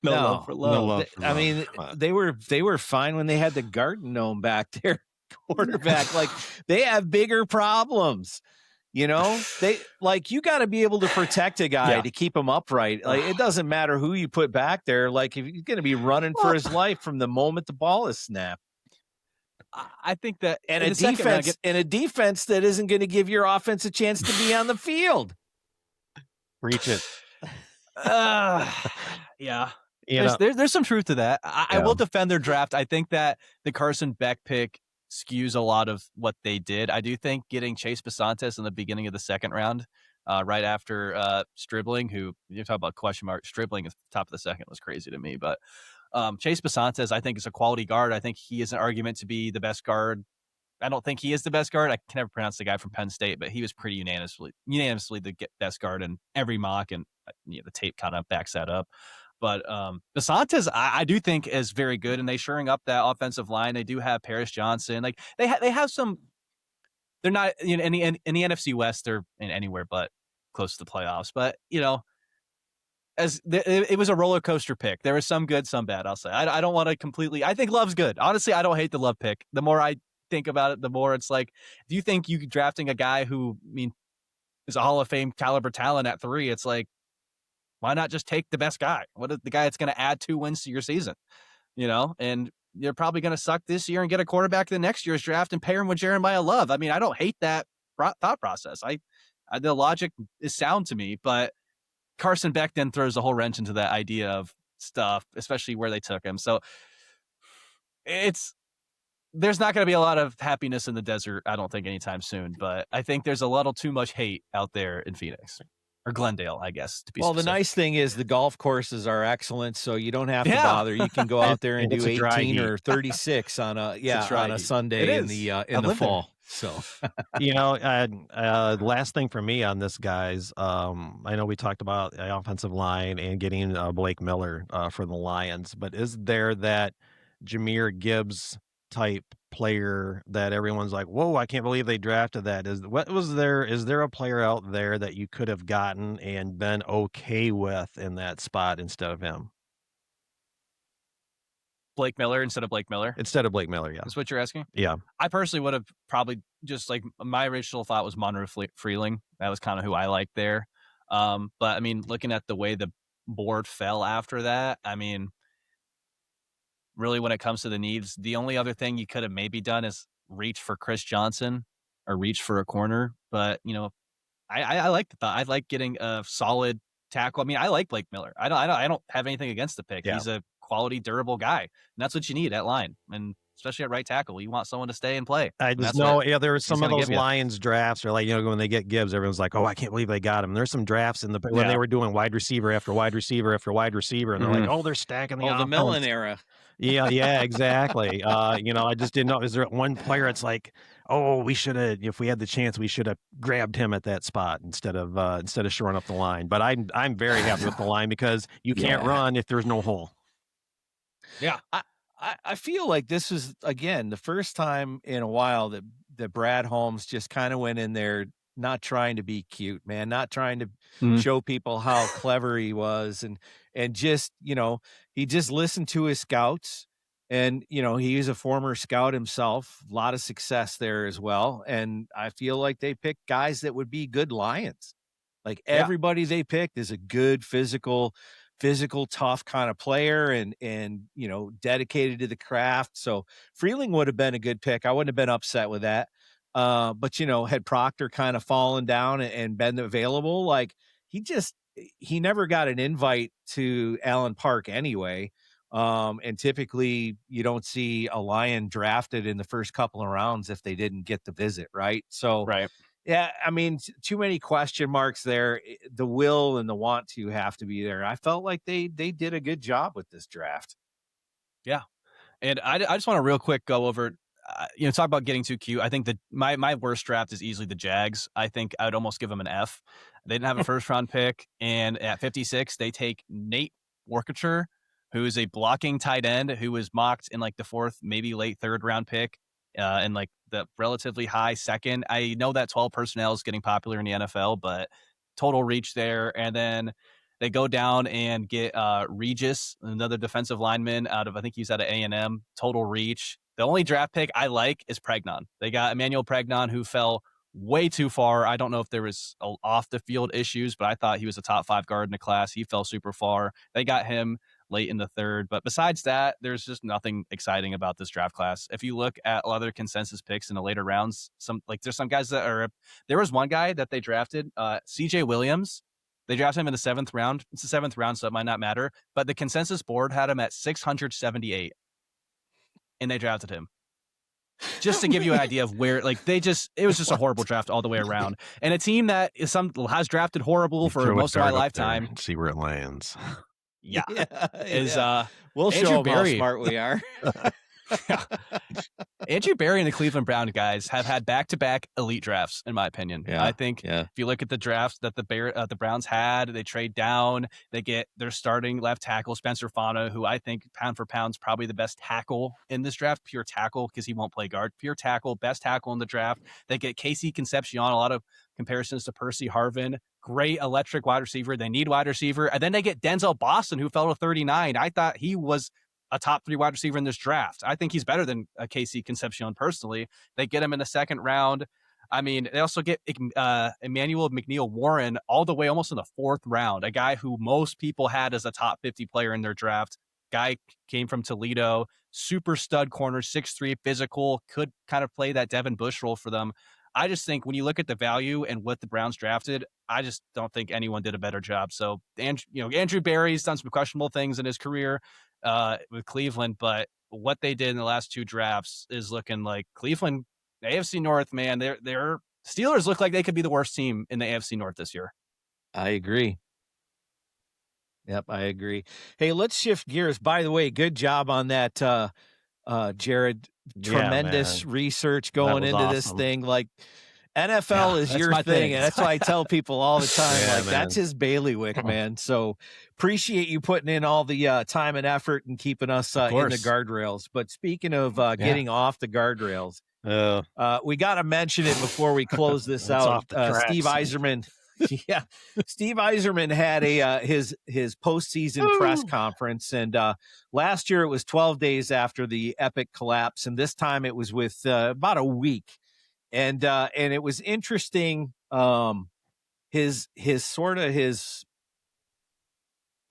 No no. love for love. No love. I mean, they were fine when they had the Garden Gnome back there, quarterback. Like, they have bigger problems. You got to be able to protect a guy to keep him upright. Like, it doesn't matter who you put back there. Like, if he's going to be running for his life from the moment the ball is snapped. I think that And in a the second round, defense that isn't going to give your offense a chance to be on the field. Reach it. yeah. You know, There's some truth to that. I Yeah. will defend their draft. I think that the Carson Beck pick skews a lot of what they did. I do think getting Chase Basantes in the beginning of the second round, right after Stribling, who you talk about question mark, Stribling at the top of the second was crazy to me. But Chase Basantes, I think, is a quality guard. I think he is an argument to be the best guard. I don't think he is the best guard. I can never pronounce the guy from Penn State, but he was pretty unanimously the best guard in every mock, and the tape kind of backs that up. But Basantes, I do think is very good, and they shoring up that offensive line. They do have Paris Johnson. Like they have some. They're not in the NFC West. They're in anywhere but close to the playoffs. But it was a roller coaster pick. There was some good, some bad. I'll say. I don't want to completely. I think Love's good. Honestly, I don't hate the Love pick. The more I think about it, the more it's like, if you think you drafting a guy who, is a Hall of Fame caliber talent at 3, it's like, why not just take the best guy? What is the guy that's going to add 2 wins to your season? And you're probably going to suck this year and get a quarterback in the next year's draft and pair him with Jeremiah Love. I mean, I don't hate that thought process. The logic is sound to me, but Carson Beck then throws a whole wrench into that idea of stuff, especially where they took him. So there's not going to be a lot of happiness in the desert, I don't think, anytime soon. But I think there's a little too much hate out there in Phoenix. Or Glendale, I guess, to be specific. The nice thing is the golf courses are excellent, so you don't have to bother. You can go out there and do 18 or 36 on a Sunday in the fall. So, last thing for me on this, guys. I know we talked about the offensive line and getting Blake Miller for the Lions, but is there that Jahmyr Gibbs type player that everyone's like, whoa, I can't believe they drafted that? Is there a player out there that you could have gotten and been okay with in that spot instead of him? Blake Miller instead of Blake Miller. Instead of Blake Miller, yeah. That's what you're asking? Yeah. I personally would have probably just like my original thought was Monroe Freeling. That was kind of who I liked there. But I mean, looking at the way the board fell after that, I mean, really when it comes to the needs, the only other thing you could have maybe done is reach for Chris Johnson or reach for a corner. But, you know, I like the thought. I like getting a solid tackle. I mean, I like Blake Miller. I don't have anything against the pick. Yeah. He's a quality, durable guy. And that's what you need at line. And especially at right tackle, you want someone to stay and play. I just know, there were some of those give you. Lions drafts are like, you know, when they get Gibbs, everyone's like, oh, I can't believe they got him. There's some drafts when they were doing wide receiver after wide receiver after wide receiver, and they're like, oh, they're stacking the the Millen era. Yeah, exactly. You know, I just didn't know. Is there one player it's like, oh, we should have, if we had the chance, we should have grabbed him at that spot instead of shoring up the line. But I'm very happy with the line because you can't run if there's no hole. Yeah. I feel like this is, again, the first time in a while that Brad Holmes just kind of went in there not trying to be cute, man, not trying to show people how clever he was. And just, you know, he just listened to his scouts. And, you know, he's a former scout himself, a lot of success there as well. And I feel like they picked guys that would be good Lions. Like everybody they picked is a good physical, tough kind of player and, you know, dedicated to the craft. So Freeling would have been a good pick. I wouldn't have been upset with that. But, you know, had Proctor kind of fallen down and been available, like he never got an invite to Allen Park anyway. And typically you don't see a Lion drafted in the first couple of rounds if they didn't get the visit. Right. So, yeah, I mean, too many question marks there. The will and the want to have to be there. I felt like they did a good job with this draft. Yeah. And I just want to real quick go over, you know, talk about getting too cute. I think that my worst draft is easily the Jags. I think I'd almost give them an F. They didn't have a first round pick. And at 56, they take Nate Workature, who is a blocking tight end who was mocked in like the fourth, maybe late third round pick. And like the relatively high second. I know that 12 personnel is getting popular in the NFL, but total reach there. And then they go down and get Regis, another defensive lineman out of, I think he's out of A&M, total reach. The only draft pick I like is Pregnon. They got Emmanuel Pregnon, who fell way too far. I don't know if there was off the field issues, but I thought he was a top 5 guard in the class. He fell super far. They got him late in the third. But besides that, there's just nothing exciting about this draft class. If you look at a lot of their consensus picks in the later rounds, there's some guys that are, there was one guy that they drafted, CJ Williams. They drafted him in the 7th round. It's the 7th round, so it might not matter. But the consensus board had him at 678. And they drafted him. Just to give you an idea of where, like, it was just a horrible draft all the way around. And a team that has drafted horrible for most of my lifetime. See where it lands. Yeah. We'll Andrew show them Berry. how smart we are. Andrew Berry and the Cleveland Browns guys have had back-to-back elite drafts, in my opinion. Yeah, I think if you look at the drafts that the Browns had, they trade down, they get their starting left tackle, Spencer Fana, who I think pound for pound is probably the best tackle in this draft, pure tackle, because he won't play guard, pure tackle, best tackle in the draft. They get Casey Concepcion, a lot of comparisons to Percy Harvin, great electric wide receiver. They need wide receiver. And then they get Denzel Boston, who fell to 39. I thought he was a top 3 wide receiver in this draft. I think he's better than Casey Concepcion personally. They get him in the 2nd round. I mean, they also get Emmanuel McNeil Warren all the way almost in the 4th round, a guy who most people had as a top 50 player in their draft. Guy came from Toledo, super stud corner, 6'3", physical, could kind of play that Devin Bush role for them. I just think when you look at the value and what the Browns drafted, I just don't think anyone did a better job. So, Andrew Berry's done some questionable things in his career with Cleveland, but what they did in the last 2 drafts is looking like Cleveland, AFC North, man, their Steelers look like they could be the worst team in the AFC North this year. I agree. Yep, I agree. Hey, let's shift gears. By the way, good job on that, Jared. Tremendous research going into this thing. Like, NFL is your thing, and that's why I tell people all the time, that's his bailiwick, man. So appreciate you putting in all the time and effort and keeping us in the guardrails. But speaking of getting off the guardrails, we got to mention it before we close this out. Steve Yzerman Yeah, Steve Yzerman had a his postseason press conference, and last year it was 12 days after the epic collapse, and this time it was with about a week, and it was interesting. His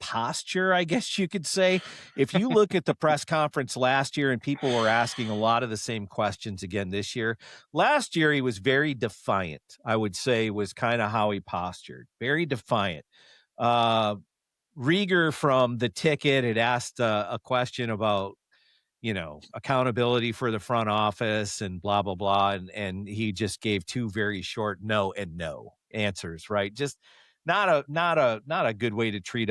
posture, I guess you could say. If you look at the press conference last year, and people were asking a lot of the same questions again this year. Last year, he was very defiant, I would say, was kind of how he postured. Very defiant. Rieger from The Ticket had asked a question about, accountability for the front office and blah, blah, blah. And he just gave two very short no and no answers, right? Just not a good way to treat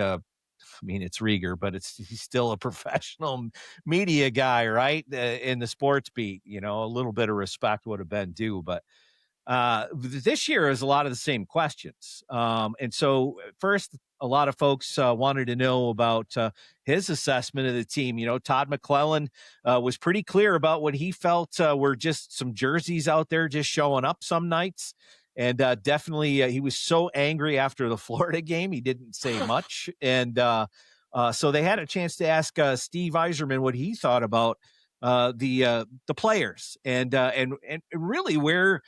it's Rieger, but he's still a professional media guy, right? In the sports beat, a little bit of respect would have been due, but this year is a lot of the same questions. And so first, a lot of folks wanted to know about his assessment of the team. Todd McClellan was pretty clear about what he felt were just some jerseys out there just showing up some nights. And definitely he was so angry after the Florida game, he didn't say much. And so they had a chance to ask Steve Yzerman what he thought about the players and really where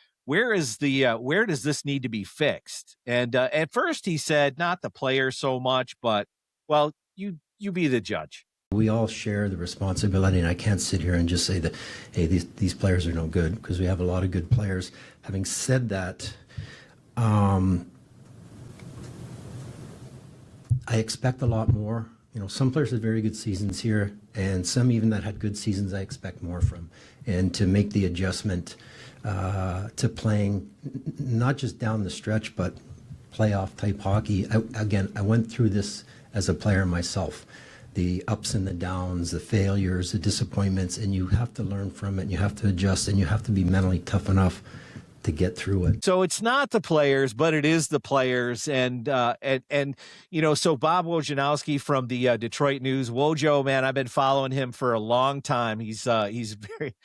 does this need to be fixed? And at first he said not the player so much, but well, you be the judge. We all share the responsibility, and I can't sit here and just say that, hey, these players are no good, because we have a lot of good players. Having said that, I expect a lot more. Some players had very good seasons here, and some even that had good seasons I expect more from. And to make the adjustment to playing not just down the stretch, but playoff type hockey. I went through this as a player myself. The ups and the downs, the failures, the disappointments, and you have to learn from it, and you have to adjust, and you have to be mentally tough enough to get through it. So it's not the players, but it is the players. And so Bob Wojnarowski from the Detroit News, Wojo, man, I've been following him for a long time. He's very,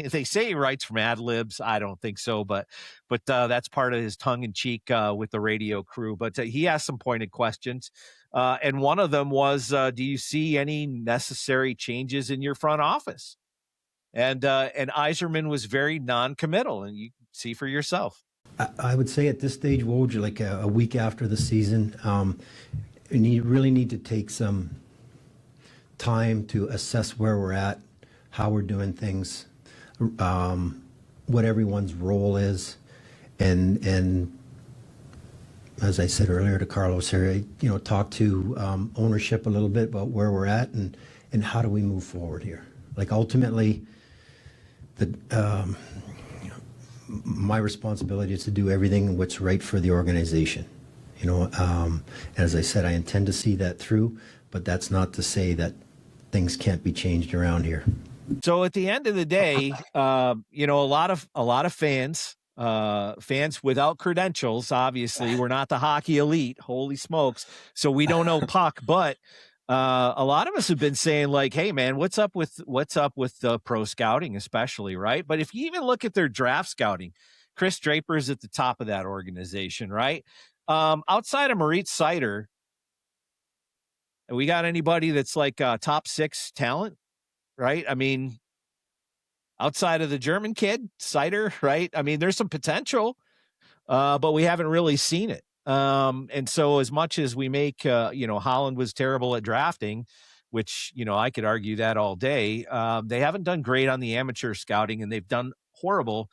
they say he writes from ad libs. I don't think so, but that's part of his tongue in cheek with the radio crew. But he asked some pointed questions. And one of them was, do you see any necessary changes in your front office? And Yzerman was very non-committal, and you see for yourself. I would say at this stage, Woj, like a week after the season, you really need to take some time to assess where we're at, how we're doing things, what everyone's role is, and as I said earlier to Carlos here, talk to ownership a little bit about where we're at and how do we move forward here. Like ultimately, my responsibility is to do everything what's right for the organization. As I said, I intend to see that through, but that's not to say that things can't be changed around here. So at the end of the day, a lot of fans without credentials, obviously, we're not the hockey elite, holy smokes. So we don't know puck, but a lot of us have been saying like, hey man, what's up with the pro scouting, especially, right? But if you even look at their draft scouting, Chris Draper is at the top of that organization, right? Outside of Moritz Seider, we got anybody that's like top 6 talent, right? Outside of the German kid, Seider, right? There's some potential, but we haven't really seen it. And so as much as we make, Holland was terrible at drafting, which, I could argue that all day. They haven't done great on the amateur scouting, and they've done horrible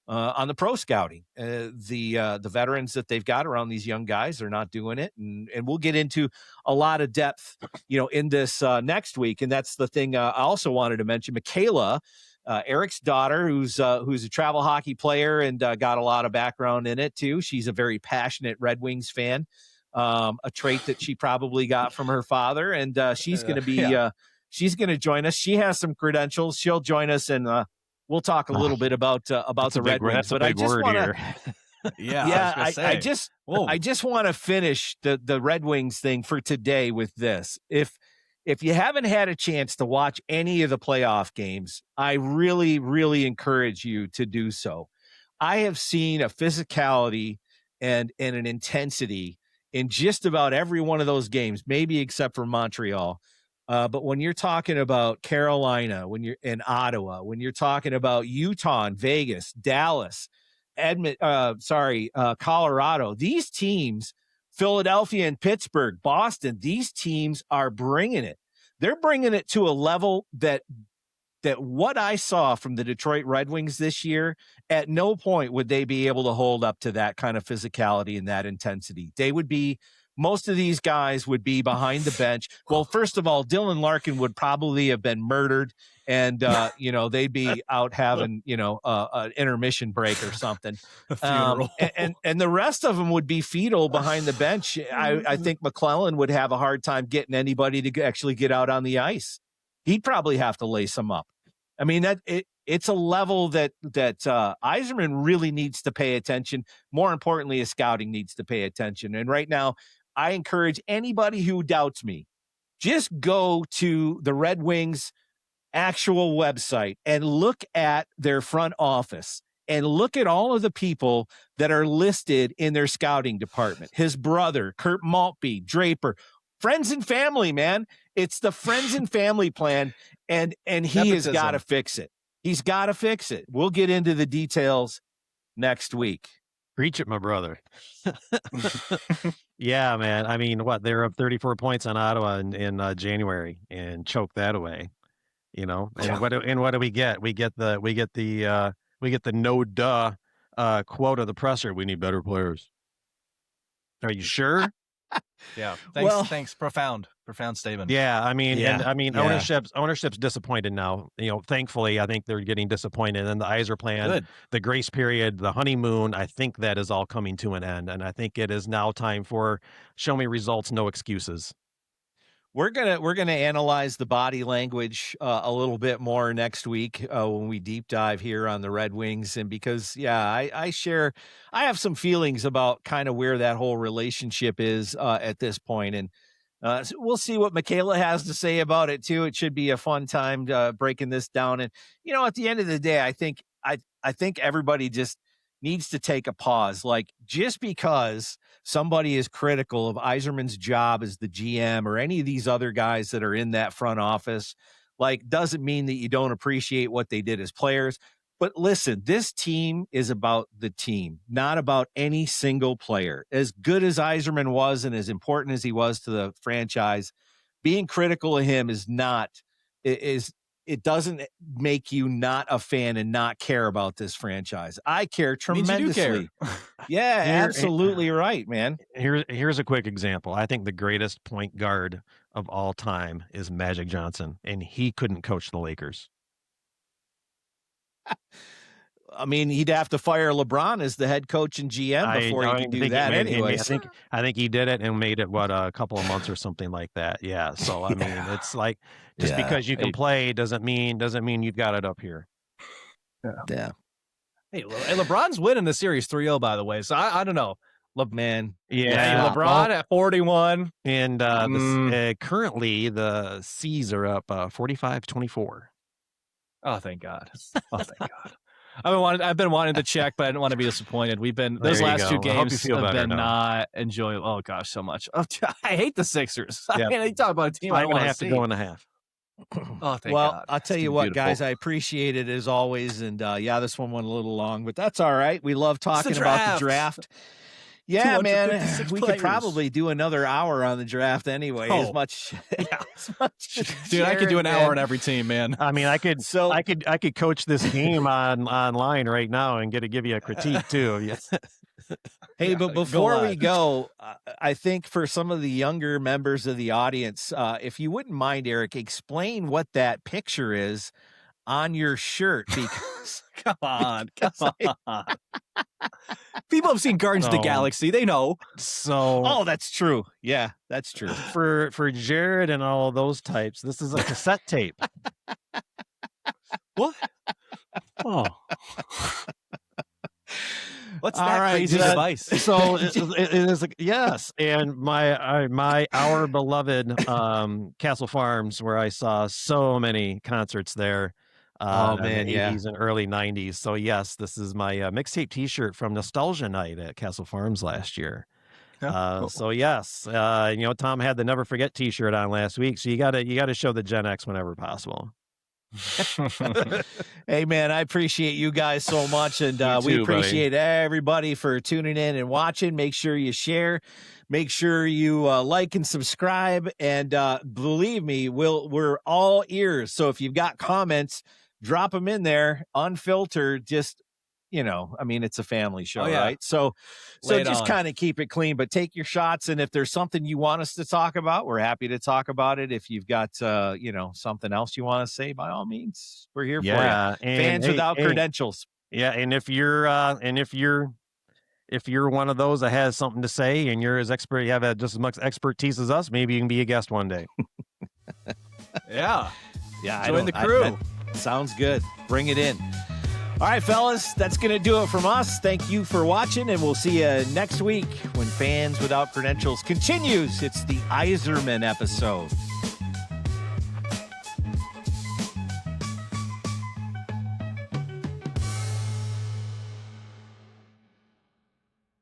on the pro scouting. The veterans that they've got around these young guys are not doing it. And we'll get into a lot of depth, in this next week. And that's the thing I also wanted to mention. Michaela, Eric's daughter, who's a travel hockey player and got a lot of background in it too. She's a very passionate Red Wings fan, a trait that she probably got from her father. And she's going to be she's going to join us. She has some credentials. She'll join us, and we'll talk a little bit about the Red Wings. But I just want to. I just want to finish the Red Wings thing for today with this. If you haven't had a chance to watch any of the playoff games, I really, really encourage you to do so. I have seen a physicality and an intensity in just about every one of those games, maybe except for Montreal. But when you're talking about Carolina, when you're in Ottawa, when you're talking about Utah and Vegas, Dallas, Colorado, these teams, Philadelphia and Pittsburgh, Boston, these teams are bringing it. They're bringing it to a level that what I saw from the Detroit Red Wings this year, at no point would they be able to hold up to that kind of physicality and that intensity. Most of these guys would be behind the bench. Well, first of all, Dylan Larkin would probably have been murdered, and they'd be out having an intermission break or something. And the rest of them would be fetal behind the bench. I think McClellan would have a hard time getting anybody to actually get out on the ice. He'd probably have to lace them up. I mean, it's a level that Yzerman really needs to pay attention. More importantly, his scouting needs to pay attention. And right now, I encourage anybody who doubts me, just go to the Red Wings actual website and look at their front office and look at all of the people that are listed in their scouting department. His brother, Kurt Maltby, Draper, friends and family, man. It's the friends and family plan, and he has got to fix it. He's got to fix it. We'll get into the details next week. Preach it, my brother. Yeah, man. I mean, they were up 34 points on Ottawa in January and choked that away. And what do we get? We get the no duh quote of the presser. We need better players. Are you sure? Yeah. Thanks. Profound statement. Yeah. I mean, ownership's disappointed now. Thankfully, I think they're getting disappointed. And the Yzer plan, the grace period, the honeymoon, I think that is all coming to an end. And I think it is now time for show me results, no excuses. We're gonna analyze the body language a little bit more next week when we deep dive here on the Red Wings, and because I have some feelings about kind of where that whole relationship is at this point, and so we'll see what Michaela has to say about it too. It should be a fun time breaking this down, and at the end of the day, I think everybody just needs to take a pause. Like, just because somebody is critical of Yzerman's job as the GM or any of these other guys that are in that front office, doesn't mean that you don't appreciate what they did as players. But listen, this team is about the team, not about any single player. As good as Yzerman was and as important as he was to the franchise, being critical of him it doesn't make you not a fan and not care about this franchise. I care tremendously. Yeah, absolutely right, man. Here's a quick example. I think the greatest point guard of all time is Magic Johnson, and he couldn't coach the Lakers. I mean, he'd have to fire LeBron as the head coach and GM before he could do that anyway. I think he did it and made it, a couple of months or something like that. Yeah. So, I mean, it's like, just because you can play doesn't mean you've got it up here. Yeah. Hey, LeBron's winning the series 3-0, by the way. So I don't know. Man. Yeah. LeBron at 41. And currently the C's are up 45-24. Oh, thank God. Oh, thank God. I've been wanting to check, but I didn't want to be disappointed. Those last two games have been not enjoyable. Oh gosh, so much. Oh, I hate the Sixers. Yep. I mean, you talk about a team I don't want to have to go in a half. Oh, thank well, God. I'll tell you what, guys, I appreciate it as always. And this one went a little long, but that's all right. We love talking about the draft. Yeah, man, we could probably do another hour on the draft anyway. As much dude, I could do an hour on every team, man. I mean, I could coach this game online right now and give you a critique too. Hey, but before we go, I think for some of the younger members of the audience, if you wouldn't mind, Eric, explain what that picture is on your shirt, because come on. People have seen Guardians of the Galaxy. They know. So, that's true. Yeah, that's true. For Jared and all those types, this is a cassette tape. What? Oh. What's all that right, crazy device? So it is, yes. And our beloved Castle Farms, where I saw so many concerts there. Oh, in man, the yeah. 80s and early 90s. So yes, this is my mixtape T-shirt from Nostalgia Night at Castle Farms last year. Cool. So yes, Tom had the Never Forget T-shirt on last week, so you gotta show the Gen X whenever possible. Hey, man, I appreciate you guys so much, and You we too, appreciate everybody for tuning in and watching. Make sure you share. Make sure you like and subscribe. And believe me, we're all ears. So if you've got comments, drop them in there, unfiltered. Just I mean, it's a family show, Oh, yeah. right? So Lay it just on. kind of keep it clean, but take your shots. And if there's something you want us to talk about, we're happy to talk about it. If you've got, something else you want to say, by all means, we're here for you. And Fans without credentials. Yeah, and if you're one of those that has something to say and you're as expert, you have just as much expertise as us, maybe you can be a guest one day. Yeah. Yeah, Join the crew. That sounds good. Bring it in. All right, fellas, that's going to do it from us. Thank you for watching, and we'll see you next week when Fans Without Credentials continues. It's the Iserman episode.